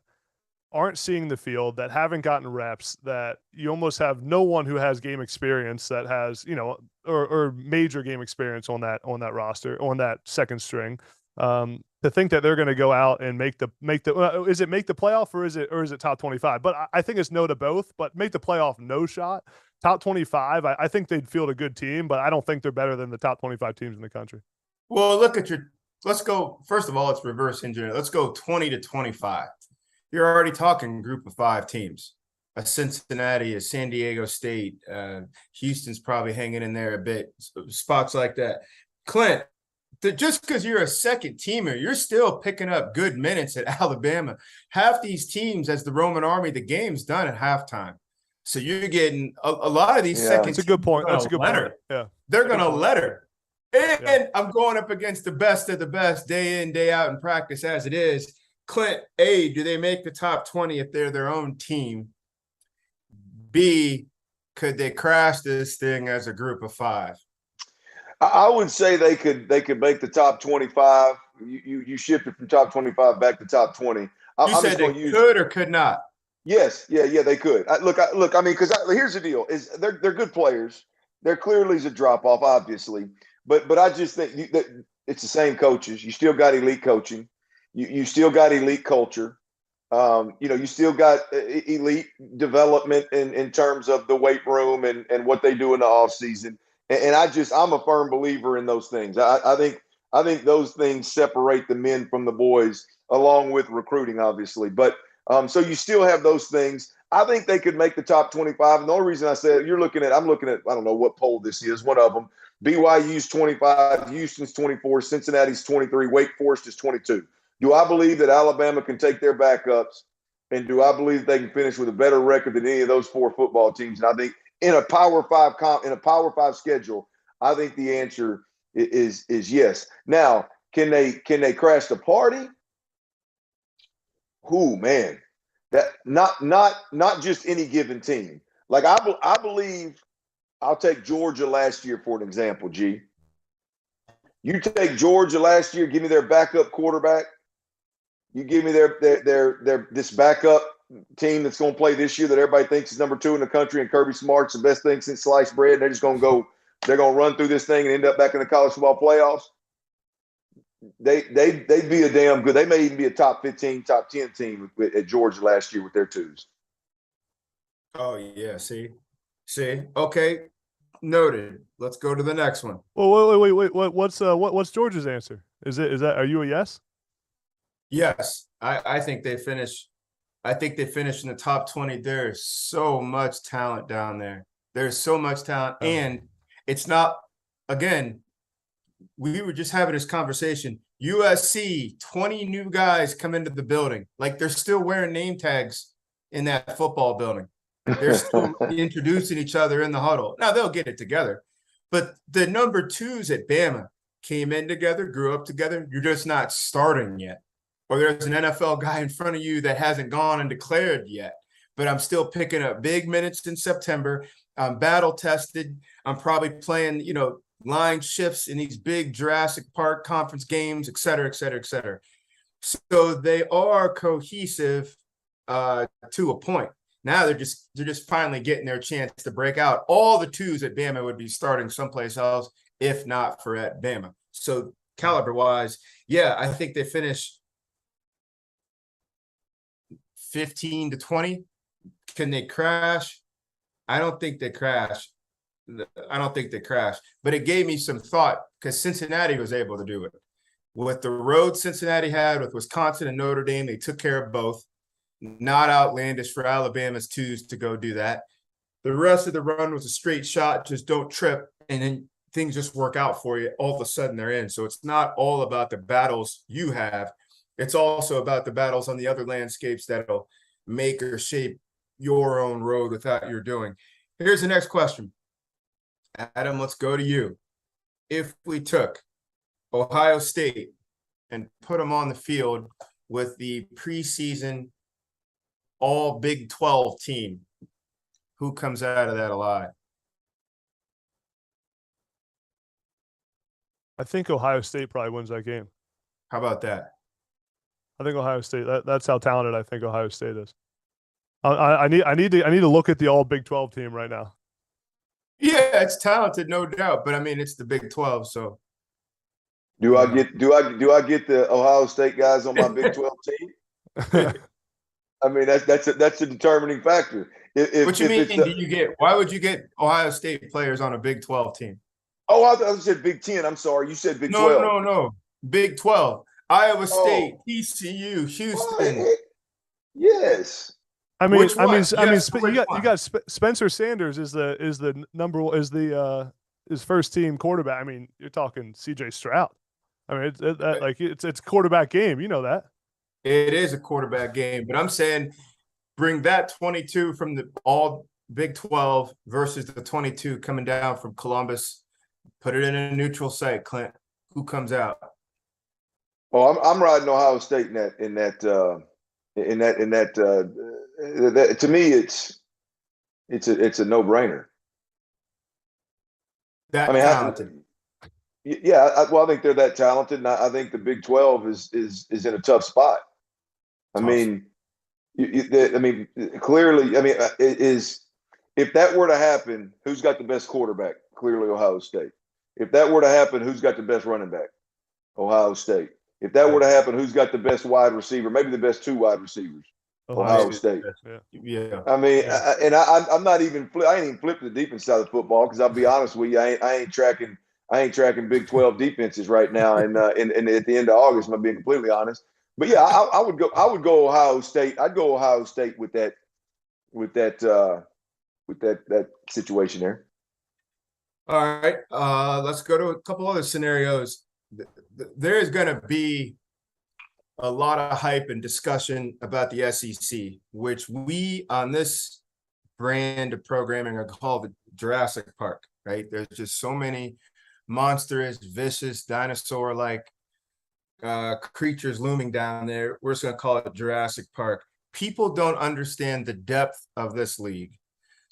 aren't seeing the field, that haven't gotten reps, that you almost have no one who has game experience that has or major game experience on that roster, on that second string. To think that they're going to go out and make the is it make the playoff or is it top 25? But I think it's no to both. But make the playoff, no shot. Top 25, I think they'd field a good team, but I don't think they're better than the top 25 teams in the country. Well, let's go. First of all, it's reverse engineering. Let's go 20 to 25. You're already talking group of 5 teams. A Cincinnati, a San Diego State, Houston's probably hanging in there a bit. Spots like that. Clint, just because you're a second teamer, you're still picking up good minutes at Alabama. Half these teams, as the Roman Army, the game's done at halftime. So you're getting a lot of these second teams. That's a good point. That's a good point. Yeah. They're going to let her. And I'm going up against the best of the best day in, day out in practice as it is. Clint, A, do they make the top 20 if they're their own team? B, could they crash this thing as a group of 5? I would say they could make the top 25. You shifted from top 25 back to top 20. You said they could or could not? Yes, yeah, they could. Because here's the deal: is they're good players. There clearly is a drop off, obviously, but I just think that it's the same coaches. You still got elite coaching. You still got elite culture. You still got elite development in terms of the weight room and what they do in the offseason. And I'm a firm believer in those things. I think those things separate the men from the boys, along with recruiting, obviously. But so you still have those things. I think they could make the top 25. And the only reason I said I'm looking at, I don't know what poll this is, one of them. BYU's 25, Houston's 24, Cincinnati's 23, Wake Forest is 22. Do I believe that Alabama can take their backups, and do I believe they can finish with a better record than any of those 4 football teams? And I think in a Power 5 schedule, I think the answer is yes. Now, can they crash the party? Ooh, man, that not just any given team. Like I believe, I'll take Georgia last year for an example. G, you take Georgia last year, give me their backup quarterback. You give me their this backup team that's going to play this year that everybody thinks is number 2 in the country, and Kirby Smart's the best thing since sliced bread. And they're just going to go. They're going to run through this thing and end up back in the college football playoffs. They'd be a damn good. They may even be a top 15, top 10 team at Georgia last year with their 2s. Oh yeah, see. Okay, noted. Let's go to the next one. Well, wait. What's Georgia's answer? Are you a yes? Yes, I think they finish. I think they finish in the top 20. There's so much talent down there. There's so much talent, and it's not. Again, we were just having this conversation. USC, 20 new guys come into the building. Like they're still wearing name tags in that football building. They're still introducing each other in the huddle. Now they'll get it together. But the number twos at Bama came in together, grew up together. You're just not starting yet. Or there's an NFL guy in front of you that hasn't gone and declared yet. But I'm still picking up big minutes in September. I'm battle tested. I'm probably playing, line shifts in these big Jurassic Park conference games, et cetera, et cetera, et cetera. So they are cohesive to a point. Now they're just finally getting their chance to break out. All the twos at Bama would be starting someplace else, if not for at Bama. So caliber-wise, yeah, I think they finish 15 to 20. Can they crash? I don't think they crash. But it gave me some thought because Cincinnati was able to do it. With the road Cincinnati had with Wisconsin and Notre Dame, they took care of both. Not outlandish for Alabama's twos to go do that. The rest of the run was a straight shot, just don't trip, and then things just work out for you. All of a sudden they're in. So it's not all about the battles you have. It's also about the battles on the other landscapes that'll make or shape your own road without your doing. Here's the next question. Adam, let's go to you. If we took Ohio State and put them on the field with the preseason all Big 12 team, who comes out of that alive? I think Ohio State probably wins that game. How about that? I think Ohio State. That's how talented I think Ohio State is. I need to look at the all Big 12 team right now. Yeah, it's talented, no doubt. But I mean, it's the Big 12, so. Do I get the Ohio State guys on my Big 12 team? I mean, that's a determining factor. What you mean? Why would you get Ohio State players on a Big 12 team? Oh, I said Big 10. I'm sorry. You said Big 12. No. Big 12. Iowa State, TCU, Houston. What? Yes. I mean, Yes, you got Spencer Sanders is his first team quarterback. I mean, you're talking CJ Stroud. I mean, it's quarterback game. You know that. It is a quarterback game, but I'm saying bring that 22 from the all Big 12 versus the 22 coming down from Columbus. Put it in a neutral site, Clint. Who comes out? Oh, I'm riding Ohio State in that. To me, it's a no-brainer. Talented. I think they're that talented, and I think the Big 12 is in a tough spot. Clearly, if that were to happen, who's got the best quarterback? Clearly, Ohio State. If that were to happen, who's got the best running back? Ohio State. If that were to happen, who's got the best wide receiver? Maybe the best two wide receivers. Ohio State. Yeah. I mean, I'm not even. I ain't even flipped the defense side of football because I'll be honest with you, I ain't tracking Big 12 defenses right now, and at the end of August, I'm being completely honest. But yeah, I would go Ohio State. I'd go Ohio State with that situation there. All right, let's go to a couple other scenarios. There is going to be a lot of hype and discussion about the SEC, which we on this brand of programming are called the Jurassic Park, right? There's just so many monstrous, vicious, dinosaur-like creatures looming down there. We're just going to call it Jurassic Park. People don't understand the depth of this league.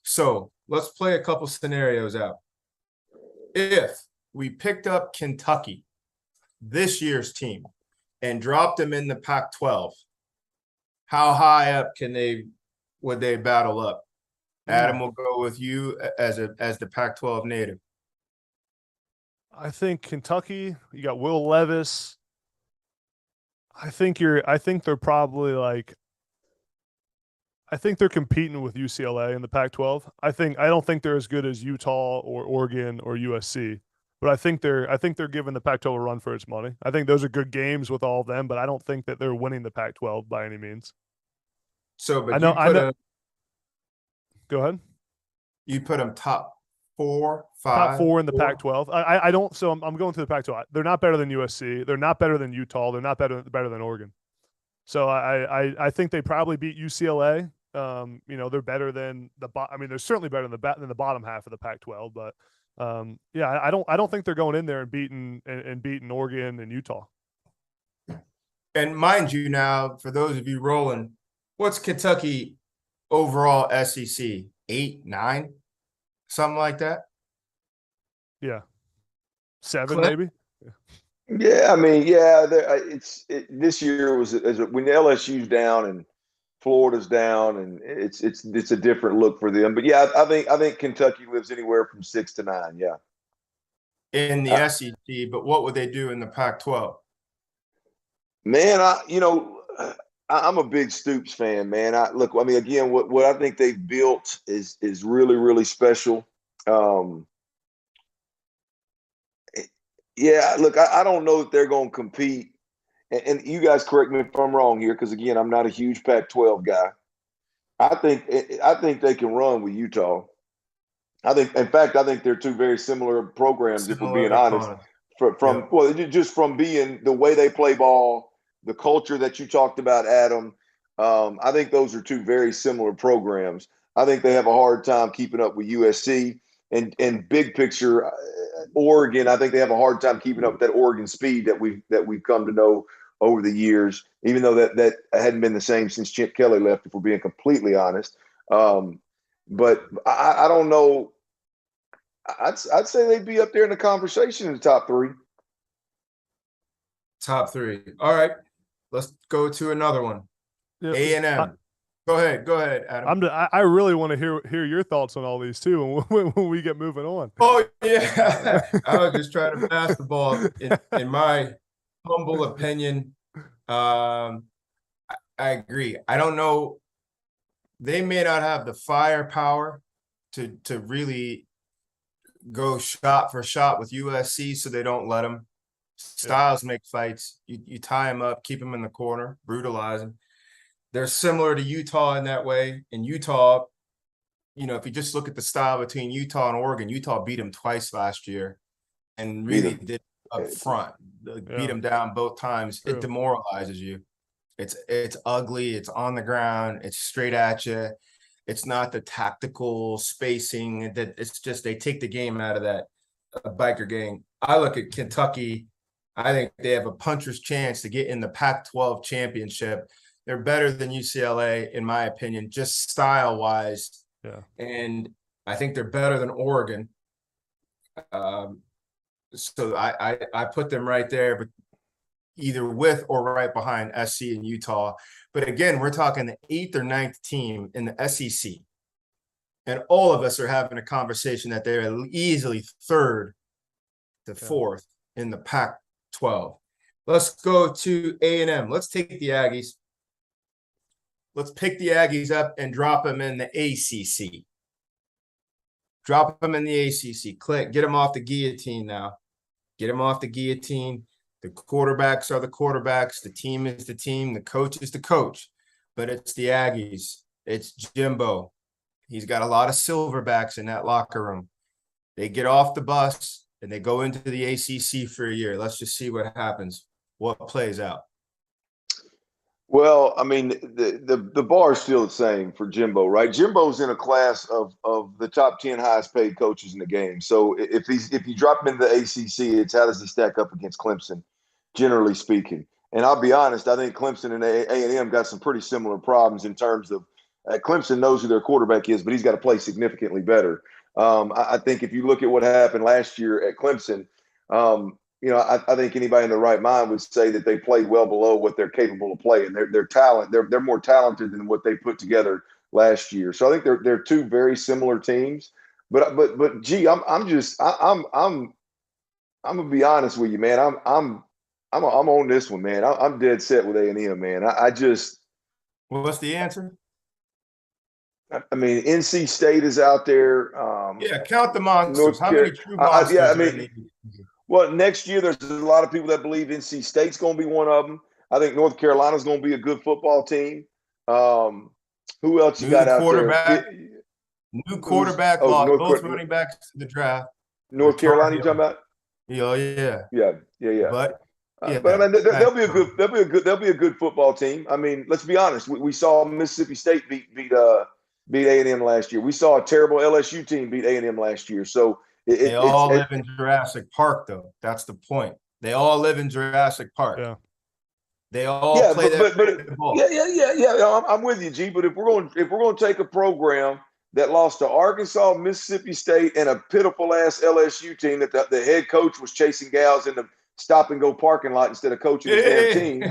So let's play a couple scenarios out. If we picked up Kentucky, this year's team, and dropped them in the Pac-12, how high up would they battle up? Adam, will go with you as the Pac-12 native. I think Kentucky, you got Will Levis. I think they're probably I think they're competing with UCLA in the Pac-12. I don't think they're as good as Utah or Oregon or USC, but I think they're giving the Pac-12 a run for its money. I think those are good games with all of them, but I don't think that they're winning the Pac-12 by any means. So, but I know. Go ahead. You put them top 4, Top 5, four in the 4. Pac-12. I don't. So I'm going to the Pac-12. They're not better than USC. They're not better than Utah. They're not better than Oregon. So I think they probably beat UCLA. They're better than they're certainly better than the bottom half of the Pac-12. But I don't think they're going in there and beating Oregon and Utah. And mind you, now for those of you rolling, what's Kentucky overall SEC? 8, 9, something like that. Yeah, 7 Clint? maybe. Yeah, I mean, this year was when LSU's down and Florida's down, and it's a different look for them. But yeah, I think Kentucky lives anywhere from 6 to 9. Yeah, In the SEC, but what would they do in the Pac-12? Man, I'm a big Stoops fan, man. Again, what I think they've built is really, really special. I don't know that they're going to compete. And you guys correct me if I'm wrong here, because again, I'm not a huge Pac-12 guy. I think they can run with Utah. In fact, I think they're two very similar programs, if we're being honest. Just from being the way they play ball, the culture that you talked about, Adam. I think those are two very similar programs. I think they have a hard time keeping up with USC, and big picture, Oregon. I think they have a hard time keeping up with that Oregon speed that we've come to know over the years. Even though that hadn't been the same since Chip Kelly left, if we're being completely honest. But I don't know. I'd say they'd be up there in the conversation in the top 3. Top 3. All right. Let's go to another one. Yeah. A&M. Go ahead, Adam. I really want to hear your thoughts on all these too when we get moving on. Oh yeah, I was just trying to pass the ball. In my humble opinion, I agree. I don't know. They may not have the firepower to really go shot for shot with USC, so they don't let them. Styles make fights. You tie them up, keep them in the corner, brutalize them. They're similar to Utah in that way. In Utah, if you just look at the style between Utah and Oregon, Utah beat them twice last year and really did up front. Beat them down both times. True. It demoralizes you. It's ugly. It's on the ground. It's straight at you. It's not the tactical spacing. It's just they take the game out of that biker game. I look at Kentucky. I think they have a puncher's chance to get in the Pac-12 championship. They're better than UCLA, in my opinion, just style-wise. Yeah. And I think they're better than Oregon. So I put them right there, but either with or right behind SC and Utah. But again, we're talking the 8th or 9th team in the SEC. And all of us are having a conversation that they're easily 3rd to 4th in the Pac-12. Let's go to A&M. Let's take the Aggies. Let's pick the Aggies up and drop them in the ACC. Drop them in the ACC. Clint, get them off the guillotine now. Get them off the guillotine. The quarterbacks are the quarterbacks. The team is the team. The coach is the coach. But it's the Aggies. It's Jimbo. He's got a lot of silverbacks in that locker room. They get off the bus and they go into the ACC for a year. Let's just see what happens, what plays out. Well, I mean, the bar is still the same for Jimbo, right? Jimbo's in a class of the top 10 highest paid coaches in the game. So if you drop him into the ACC, it's how does he stack up against Clemson, generally speaking. And I'll be honest, I think Clemson and A&M got some pretty similar problems in terms of Clemson knows who their quarterback is, but he's got to play significantly better. I think if you look at what happened last year at Clemson, I think anybody in their right mind would say that they played well below what they're capable of playing. Their talent, they're more talented than what they put together last year. So I think they're two very similar teams. But gee, I'm gonna be honest with you, man. I'm on this one, man. I'm dead set with A&M, man. Well, what's the answer? I mean, NC State is out there. Count the monsters. How many true monsters? Well, next year there's a lot of people that believe NC State's going to be one of them. I think North Carolina's going to be a good football team. Who else you got out there? New quarterback, lost both running backs to the draft. North Carolina, you talking about? Yeah. But but I mean, they'll be a good football team. I mean, let's be honest. We saw Mississippi State beat A&M last year. We saw a terrible LSU team beat A&M last year. So they all live in Jurassic Park, though. That's the point. They all live in Jurassic Park. Yeah. They all play that ball. Yeah. I'm with you, G. But if we're going to take a program that lost to Arkansas, Mississippi State, and a pitiful ass LSU team that the head coach was chasing gals in the stop and go parking lot instead of coaching the damn team.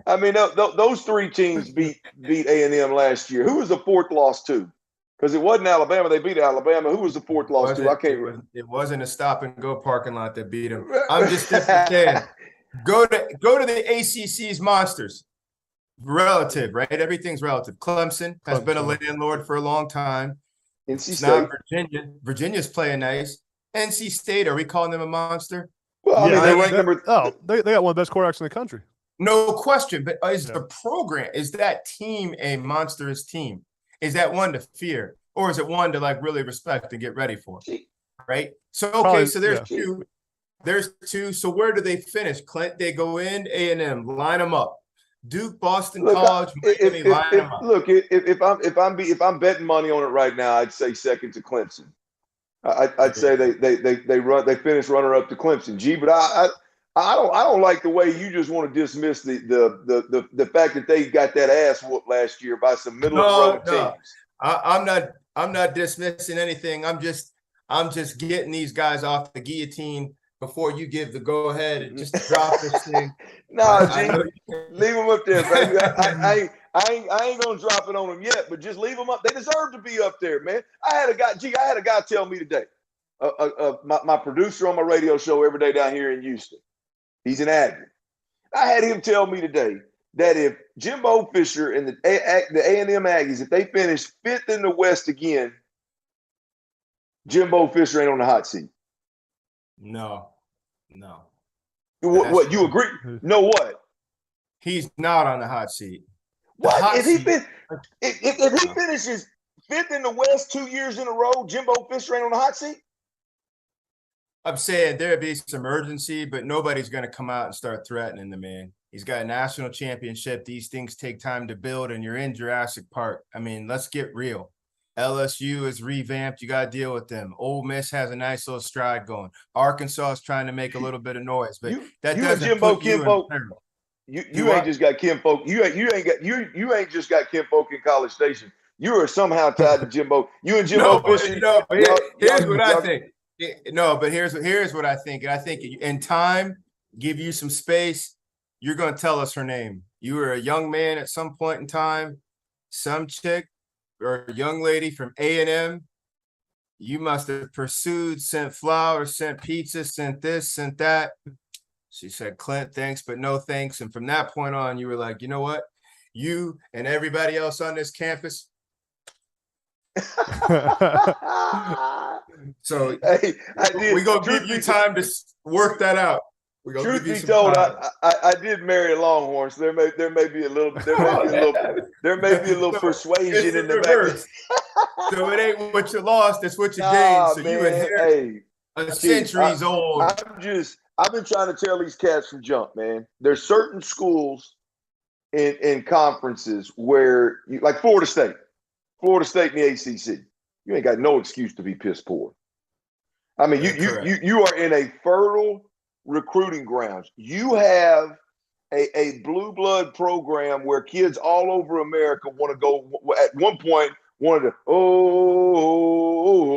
I mean, those three teams beat A&M last year. Who was the fourth loss to? Because it wasn't Alabama. They beat Alabama. Who was the fourth loss to? I can't remember. It wasn't a stop and go parking lot that beat them. I'm just saying, go to the ACC's monsters. Relative, right? Everything's relative. Clemson has been a landlord for a long time. NC State. Now Virginia. Virginia's playing nice. NC State, are we calling them a monster? Well, I mean, they're ranked number. They got one of the best quarterbacks in the country. No question. But is the program, is that team a monstrous team? Is that one to fear, or is it one to like really respect and get ready for? Right. So so there's two. There's two. So where do they finish? Clint, they go in A&M, line them up. Duke, Boston College, Miami, line them up. Look, if I'm betting money on it right now, I'd say second to Clemson. I'd say they finish runner up to Clemson. G, but I don't like the way you just want to dismiss the fact that they got that ass whooped last year by some middle of the road teams. I'm not dismissing anything. I'm just getting these guys off the guillotine before you give the go ahead and just drop this thing. No, G, leave them up there, baby. I ain't gonna drop it on them yet, but just leave them up. They deserve to be up there, man. I had a guy tell me today, my producer on my radio show every day down here in Houston. He's an Aggie. I had him tell me today that if Jimbo Fisher and the A&M Aggies, if they finish fifth in the West again, Jimbo Fisher ain't on the hot seat. No. What you agree? No, what? He's not on the hot seat. What if he finishes fifth in the West 2 years in a row? Jimbo Fisher ain't on the hot seat. I'm saying there'd be some urgency, but nobody's going to come out and start threatening the man. He's got a national championship. These things take time to build, and you're in Jurassic Park. I mean, let's get real. LSU is revamped. You got to deal with them. Ole Miss has a nice little stride going. Arkansas is trying to make a little bit of noise, but that doesn't put you in peril. You ain't just got Kim Folk. You ain't just got Kim Folk in College Station. You are somehow tied to Jimbo. You and Jimbo Fisher. Here's what I think. No, but here's what I think. And I think in time, give you some space, you're going to tell us her name. You were a young man at some point in time, some chick or a young lady from A&M. You must have pursued, sent flowers, sent pizza, sent this, sent that. She said, Clint, thanks, but no thanks. And from that point on, you were like, you know what? You and everybody else on this campus. So we're going to give you time to work that out. Truth be told, I did marry a Longhorn, so there may be a little persuasion in the back. So it ain't what you lost, it's what you gained. So you inherit a centuries old. I've been trying to tell these cats from jump, man. There's certain schools in conferences where like Florida State in the ACC, you ain't got no excuse to be piss poor. I mean, you are in a fertile recruiting grounds. You have a blue blood program where kids all over America want to go. At one point, wanted to.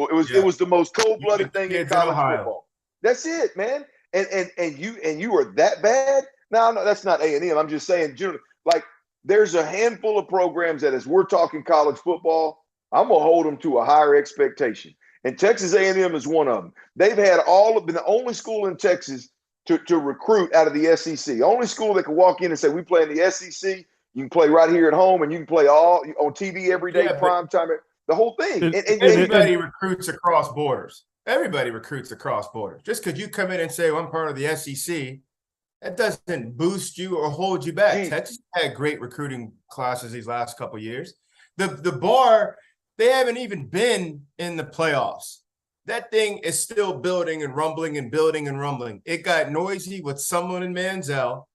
It was the most cold-blooded thing in college football. That's it, man. And you are that bad? No, that's not A&M. I'm just saying, generally, like there's a handful of programs that, as we're talking college football, I'm gonna hold them to a higher expectation. And Texas A&M is one of them. They've had been the only school in Texas to recruit out of the SEC. The only school that can walk in and say, we play in the SEC. You can play right here at home, and you can play all on TV every day, prime time, the whole thing. Everybody recruits across borders. Everybody recruits across borders. Just because you come in and say, well, I'm part of the SEC, that doesn't boost you or hold you back. Texas had great recruiting classes these last couple of years. The bar, they haven't even been in the playoffs. That thing is still building and rumbling and building and rumbling. It got noisy with Sumlin and Manziel.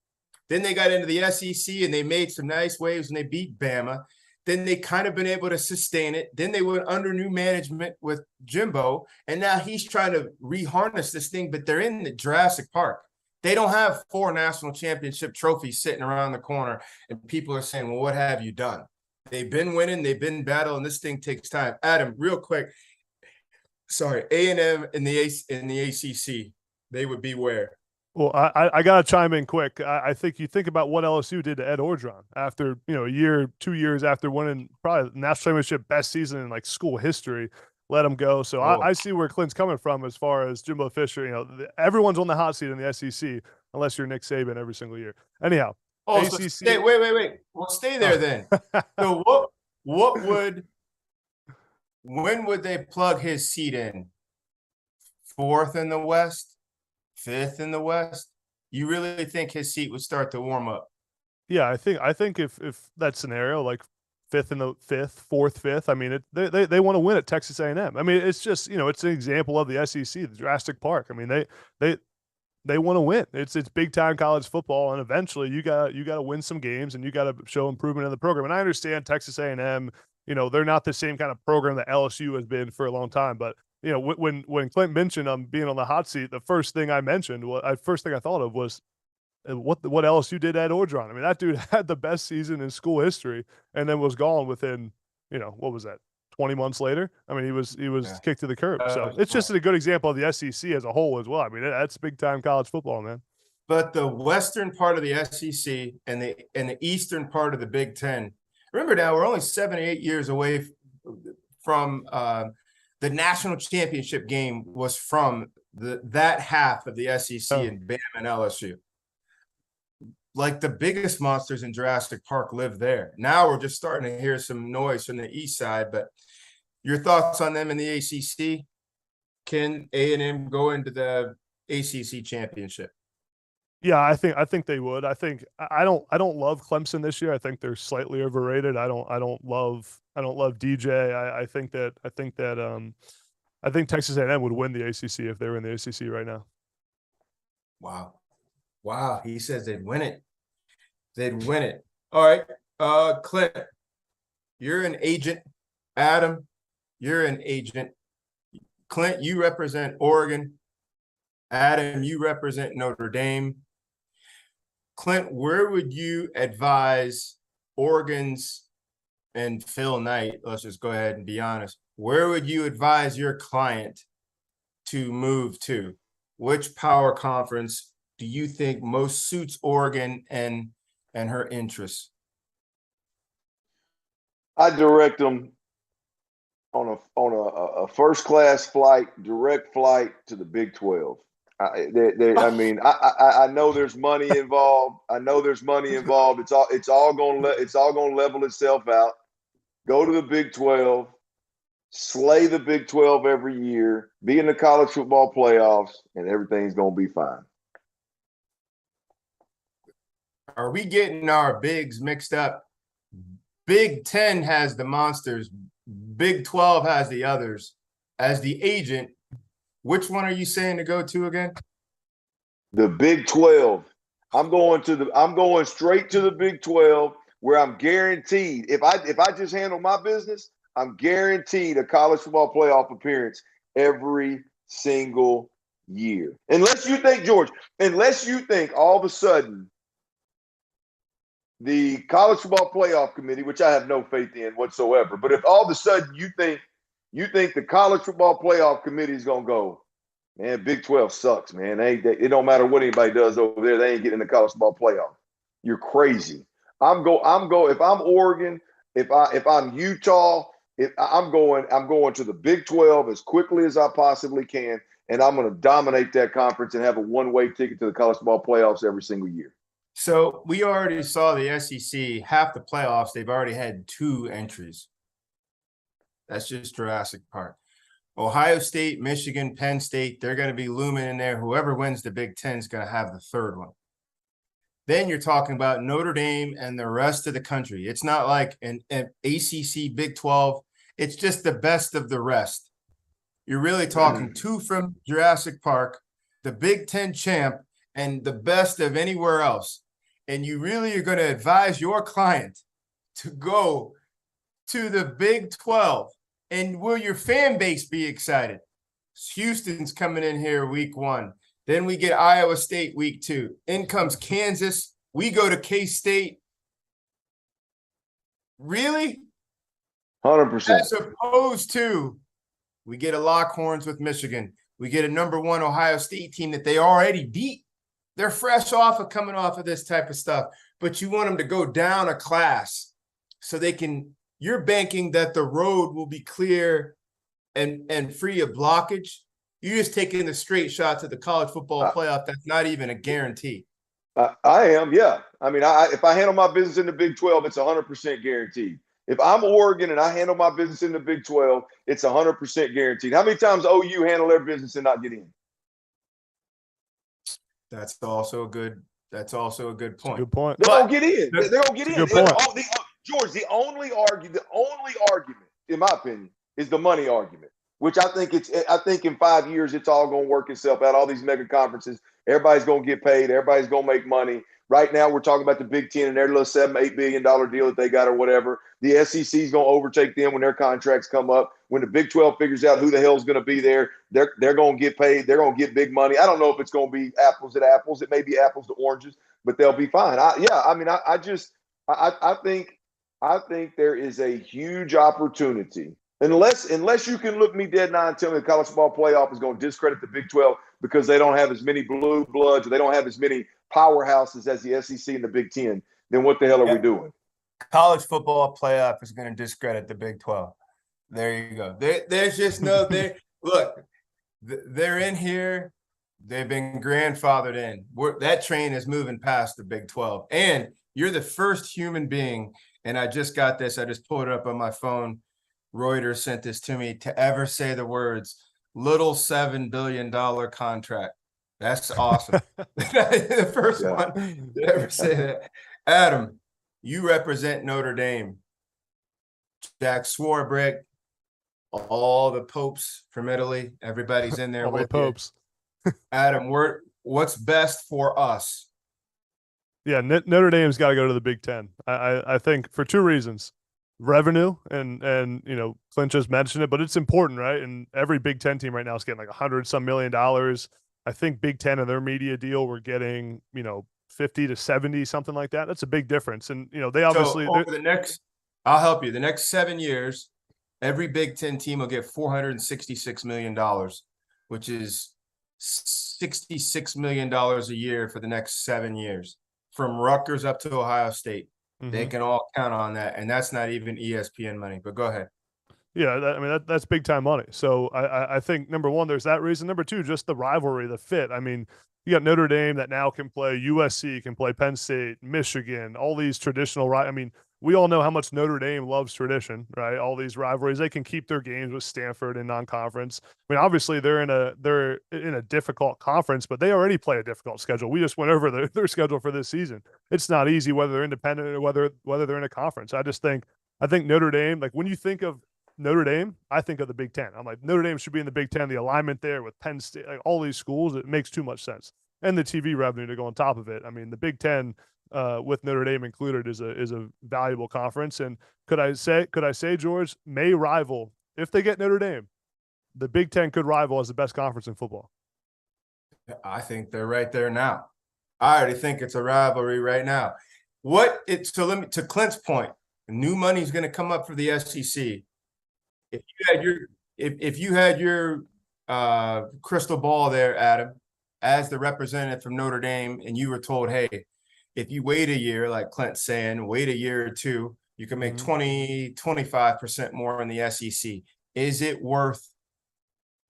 Then they got into the SEC and they made some nice waves and they beat Bama. Then they kind of been able to sustain it. Then they went under new management with Jimbo, and now he's trying to reharness this thing, but they're in the Jurassic Park. They don't have 4 national championship trophies sitting around the corner, and people are saying, well, what have you done? They've been winning, they've been battling. This thing takes time. Adam, real quick, sorry, A&M in the ACC, they would be where? Well, I got to chime in quick. I think you think about what LSU did to Ed Orgeron after, a year, 2 years after winning probably the national championship best season in like school history, let him go. So I see where Clint's coming from as far as Jimbo Fisher. Everyone's on the hot seat in the SEC unless you're Nick Saban every single year. Anyhow, ACC. So wait. Well, stay there then. So when would they plug his seat in? 4th in the West? 5th in the West? You really think his seat would start to warm up? Yeah, I think if that scenario, like 4th, 5th, I mean, they want to win at Texas A&M. I mean, it's just, it's an example of the SEC, the Jurassic Park. I mean, they want to win. It's big time college football, and eventually you got to win some games and you got to show improvement in the program. And I understand Texas A&M, they're not the same kind of program that LSU has been for a long time, but when Clint mentioned being on the hot seat, the first thing I thought of was what LSU did at Orgeron. I mean, that dude had the best season in school history and then was gone within, what was that, 20 months later? I mean, he was kicked to the curb. So it's just a good example of the SEC as a whole as well. I mean, that's big time college football, man. But the western part of the SEC and the eastern part of the Big Ten. Remember now, we're only 7 or 8 years away from the national championship game was from that half of the SEC and Bama and LSU. Like the biggest monsters in Jurassic Park live there. Now we're just starting to hear some noise from the east side, but your thoughts on them in the ACC? Can A&M go into the ACC championship? Yeah, I think they would. I don't love Clemson this year. I think they're slightly overrated. I don't love DJ. I think Texas A&M would win the ACC if they were in the ACC right now. Wow. He says they'd win it. All right. Clint, you're an agent. Adam, you're an agent. Clint, you represent Oregon. Adam, you represent Notre Dame. Clint, where would you advise Oregon's and Phil Knight, let's just go ahead and be honest, where would you advise your client to move to? Which power conference do you think most suits Oregon and her interests? I direct them on a first class flight, direct flight to the Big 12. I know there's money involved. It's all going to level itself out. Go to the Big 12, slay the Big 12 every year, be in the college football playoffs, and everything's going to be fine. Are we getting our bigs mixed up? Big 10 has the monsters. Big 12 has the others. As the agent, which one are you saying to go to again? The Big 12. I'm going straight to the Big 12, where I'm guaranteed. If I just handle my business, I'm guaranteed a college football playoff appearance every single year. Unless you think all of a sudden the college football playoff committee, which I have no faith in whatsoever, but if all of a sudden you think the college football playoff committee is going to go, man, Big 12 sucks, man. It don't matter what anybody does over there. They ain't getting in the college football playoff. You're crazy. If I'm Oregon, if I'm Utah, I'm going to the Big 12 as quickly as I possibly can, and I'm going to dominate that conference and have a one-way ticket to the college football playoffs every single year. So we already saw the SEC, half the playoffs, they've already had 2 entries. That's just Jurassic Park. Ohio State, Michigan, Penn State, they're going to be looming in there. Whoever wins the Big Ten is going to have the 3rd one. then you're talking about Notre Dame and the rest of the country. It's not like an ACC, Big 12. It's just the best of the rest. You're really talking two from Jurassic Park, the Big Ten champ, and the best of anywhere else. And you really are going to advise your client to go to the Big 12. And will your fan base be excited? Houston's coming in here week 1. Then we get Iowa State week 2. In comes Kansas. We go to K-State. Really? 100%. As opposed to we get a Lockhorns with Michigan. We get a number 1 Ohio State team that they already beat. They're fresh off of coming off of this type of stuff. But you want them to go down a class so they can – you're banking that the road will be clear and free of blockage. You're just taking the straight shot to the college football playoff. That's not even a guarantee. I am, yeah. I mean, if I handle my business in the Big 12, it's 100% guaranteed. If I'm Oregon and I handle my business in the Big 12, it's 100% guaranteed. How many times OU handle their business and not get in? That's also a good point. Good point. They're gonna get in. They're gonna get in. Good point. George, the only argument, in my opinion, is the money argument. Which I think in 5 years it's all gonna work itself out. All these mega conferences, everybody's gonna get paid. Everybody's gonna make money. Right now, we're talking about the Big Ten and their little $7-8 billion deal that they got or whatever. The SEC is going to overtake them when their contracts come up. When the Big 12 figures out who the hell is going to be there, they're going to get paid. They're going to get big money. I don't know if it's going to be apples to apples. It may be apples to oranges, but they'll be fine. I think there is a huge opportunity. Unless you can look me dead in the eye and tell me the college football playoff is going to discredit the Big 12 because they don't have as many blue bloods or they don't have as many powerhouses as the SEC and the Big Ten, then what the hell are we doing? College football playoff is going to discredit the Big 12. There you go. There's just no there. Look, they're in here. They've been grandfathered in. That train is moving past the Big 12. And you're the first human being, and I just got this. I just pulled it up on my phone. Reuters sent this to me to ever say the words little $7 billion contract. That's awesome. The first one to ever say that. Adam, you represent Notre Dame. Jack Swarbrick, all the popes from Italy. Everybody's in there all with the popes. Adam, what's best for us? Yeah, Notre Dame's got to go to the Big Ten. I think for two reasons. Revenue and Clint just mentioned it, but it's important, right? And every Big Ten team right now is getting like $100-some million. I think Big Ten and their media deal we're getting 50 to 70, something like that. That's a big difference. And they obviously over the next, I'll help you. The next 7 years, every Big Ten team will get $466 million, which is $66 million a year for the next 7 years, from Rutgers up to Ohio State. They can all count on that, and that's not even ESPN money. But go ahead. Yeah, that's big time money. So I think number one, there's that reason. Number two, just the rivalry, the fit. I mean, you got Notre Dame that now can play USC, can play Penn State, Michigan, all these traditional. I mean, we all know how much Notre Dame loves tradition, right? All these rivalries. They can keep their games with Stanford in non-conference. I mean, obviously they're in a difficult conference, but they already play a difficult schedule. We just went over their schedule for this season. It's not easy whether they're independent or whether they're in a conference. I think Notre Dame, like when you think of Notre Dame, I think of the Big Ten. I'm like, Notre Dame should be in the Big Ten. The alignment there with Penn State, like all these schools, it makes too much sense. And the TV revenue to go on top of it. I mean, the Big Ten with Notre Dame included is a valuable conference. And could I say, George, may rival, if they get Notre Dame, the Big Ten could rival as the best conference in football. I think they're right there now. I already think it's a rivalry right now. To Clint's point, new money is going to come up for the SEC. If you had your crystal ball there, Adam, as the representative from Notre Dame, and you were told, hey, if you wait a year, like Clint's saying, wait a year or two, you can make 20-25% more in the SEC. Is it worth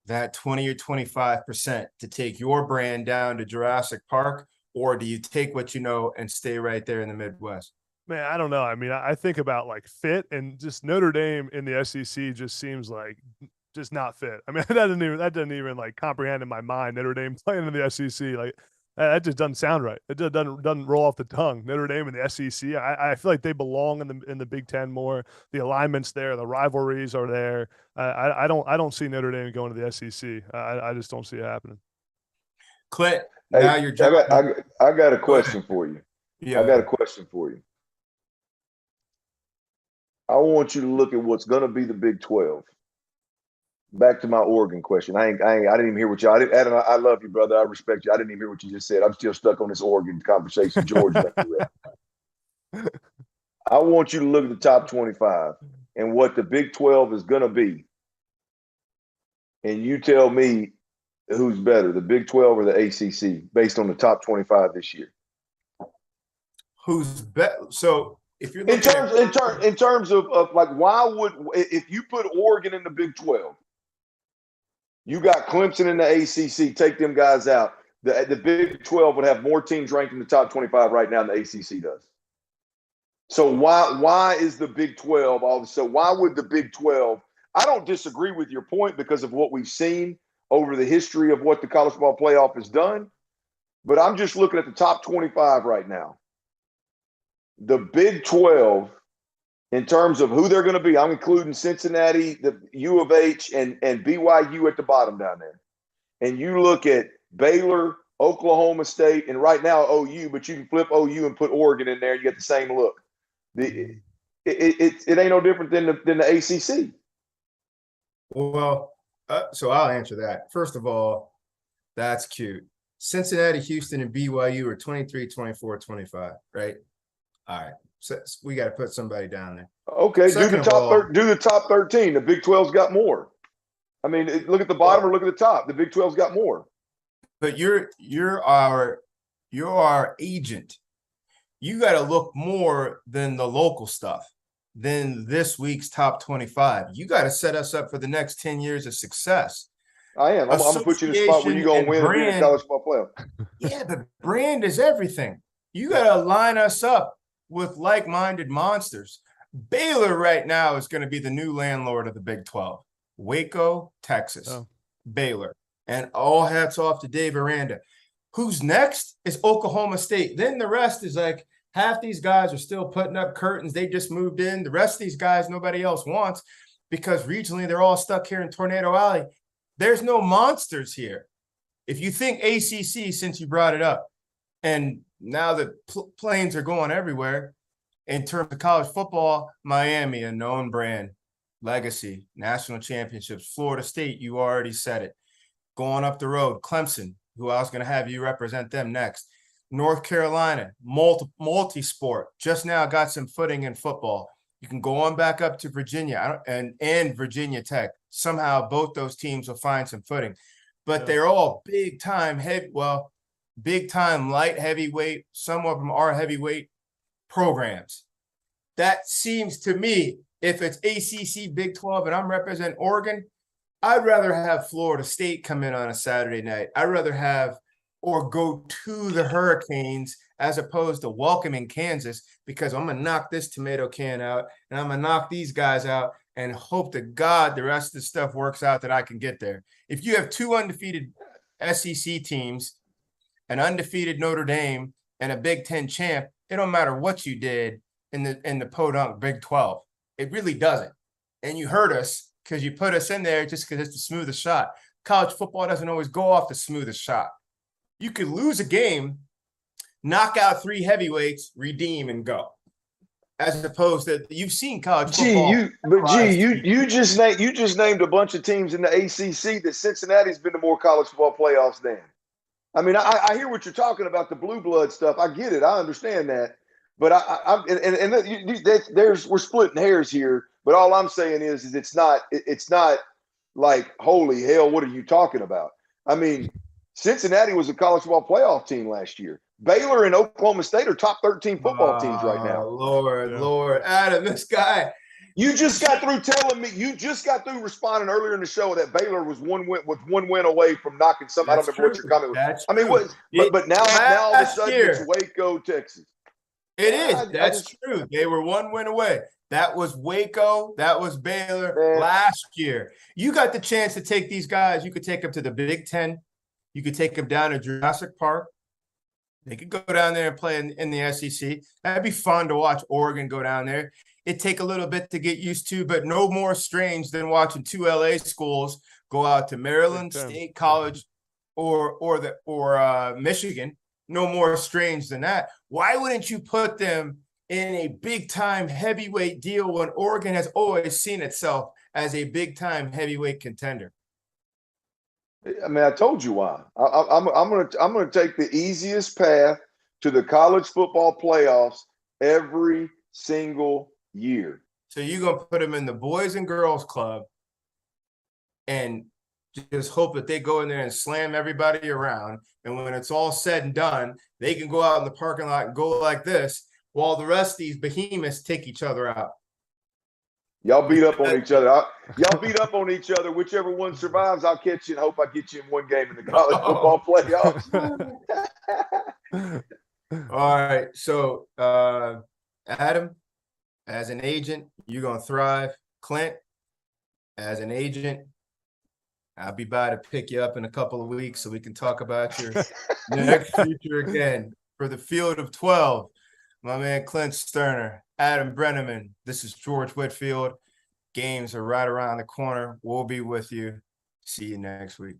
that 20 or 25% to take your brand down to Jurassic Park, or do you take what you know and stay right there in the Midwest? Man, I don't know. I mean, I think about like fit, and just Notre Dame in the SEC just seems like just not fit. I mean, that doesn't even like comprehend in my mind Notre Dame playing in the SEC. Like That just doesn't sound right. It just doesn't roll off the tongue. Notre Dame and the SEC. I feel like they belong in the Big Ten more. The alignment's there. The rivalries are there. I don't see Notre Dame going to the SEC. I just don't see it happening. Clint, Hey, now you're jumping. I got a question for you. Yeah. I got a question for you. I want you to look at what's going to be the Big 12. Back to my Oregon question. I didn't even hear what y'all. Adam, I love you, brother. I respect you. I didn't even hear what you just said. I'm still stuck on this Oregon conversation. George, I want you to look at the top 25 and what the Big 12 is going to be, and you tell me who's better, the Big 12 or the ACC, based on the top 25 this year. Who's better? So if you're in terms of like, why would, if you put Oregon in the Big 12, you got Clemson in the ACC, take them guys out. The Big 12 would have more teams ranked in the top 25 right now than the ACC does. So why is the Big 12 all of a sudden? Why would the Big 12? I don't disagree with your point because of what we've seen over the history of what the college football playoff has done. But I'm just looking at the top 25 right now. The Big 12, in terms of who they're going to be, I'm including Cincinnati, the U of H, and BYU at the bottom down there. And you look at Baylor, Oklahoma State, and right now OU, but you can flip OU and put Oregon in there, you get the same look. It ain't no different than the ACC. Well, so I'll answer that. First of all, that's cute. Cincinnati, Houston, and BYU are 23, 24, 25, right? All right. So we got to put somebody down there. Okay, do the top 13. The Big 12's got more. I mean, look at the bottom or look at the top. The Big 12's got more. But you're our agent. You got to look more than the local stuff, than this week's top 25. You got to set us up for the next 10 years of success. I am. I'm going to put you in a spot where you're going to win and be in the college football playoff. Yeah, but brand is everything. You got to line us up with like-minded monsters. Baylor right now is going to be the new landlord of the Big 12. Waco, Texas. Oh. Baylor. And all hats off to Dave Aranda. Who's next is Oklahoma State. Then the rest is like half these guys are still putting up curtains. They just moved in. The rest of these guys nobody else wants because regionally they're all stuck here in Tornado Alley. There's no monsters here. If you think ACC, since you brought it up, and now the planes are going everywhere in terms of college football, Miami, a known brand, legacy, national championships, Florida State, you already said it. Going up the road, Clemson, who I was going to have you represent them next. North Carolina, multi-sport, just now got some footing in football. You can go on back up to Virginia and Virginia Tech. Somehow both those teams will find some footing. But they're all big-time big-time light heavyweight. Some of them are heavyweight programs. That seems to me, if it's ACC, Big 12, and I'm representing Oregon, I'd rather have Florida State come in on a Saturday night. I'd rather have or go to the Hurricanes as opposed to welcoming Kansas because I'm going to knock this tomato can out and I'm going to knock these guys out and hope to God the rest of the stuff works out that I can get there. If you have two undefeated SEC teams, an undefeated Notre Dame, and a Big Ten champ, it don't matter what you did in the podunk Big 12. It really doesn't. And you hurt us because you put us in there just because it's the smoothest shot. College football doesn't always go off the smoothest shot. You could lose a game, knock out three heavyweights, redeem, and go. As opposed to you've seen college football. You just named a bunch of teams in the ACC that Cincinnati's been to more college football playoffs than. I mean, I hear what you're talking about, the blue blood stuff. I get it. I understand that. But we're splitting hairs here. But all I'm saying is it's not like, holy hell, what are you talking about? I mean, Cincinnati was a college football playoff team last year. Baylor and Oklahoma State are top 13 football teams right now. Lord, Adam, this guy. You just got through telling me. You just got through responding earlier in the show that Baylor was one win away from knocking something. I don't remember what your comment was. I mean, but now all of a sudden it's Waco, Texas. It is. That's true. They were one win away. That was Waco. That was Baylor last year. You got the chance to take these guys. You could take them to the Big Ten. You could take them down to Jurassic Park. They could go down there and play in the SEC. That'd be fun to watch Oregon go down there. It'd take a little bit to get used to, but no more strange than watching two LA schools go out to Maryland State College or Michigan. No more strange than that. Why wouldn't you put them in a big-time heavyweight deal when Oregon has always seen itself as a big-time heavyweight contender? I mean, I told you why. I'm gonna take the easiest path to the college football playoffs every single year. So you're gonna put them in the Boys and Girls Club and just hope that they go in there and slam everybody around. And when it's all said and done, they can go out in the parking lot and go like this while the rest of these behemoths take each other out. Y'all beat up on each other. Y'all beat up on each other. Whichever one survives, I'll catch you and hope I get you in one game in the college football playoffs. All right. So, Adam, as an agent, you're going to thrive. Clint, as an agent, I'll be by to pick you up in a couple of weeks so we can talk about your next future again. For the Field of 12, my man Clint Stoerner, Adam Breneman, this is George Whitfield. Games are right around the corner. We'll be with you. See you next week.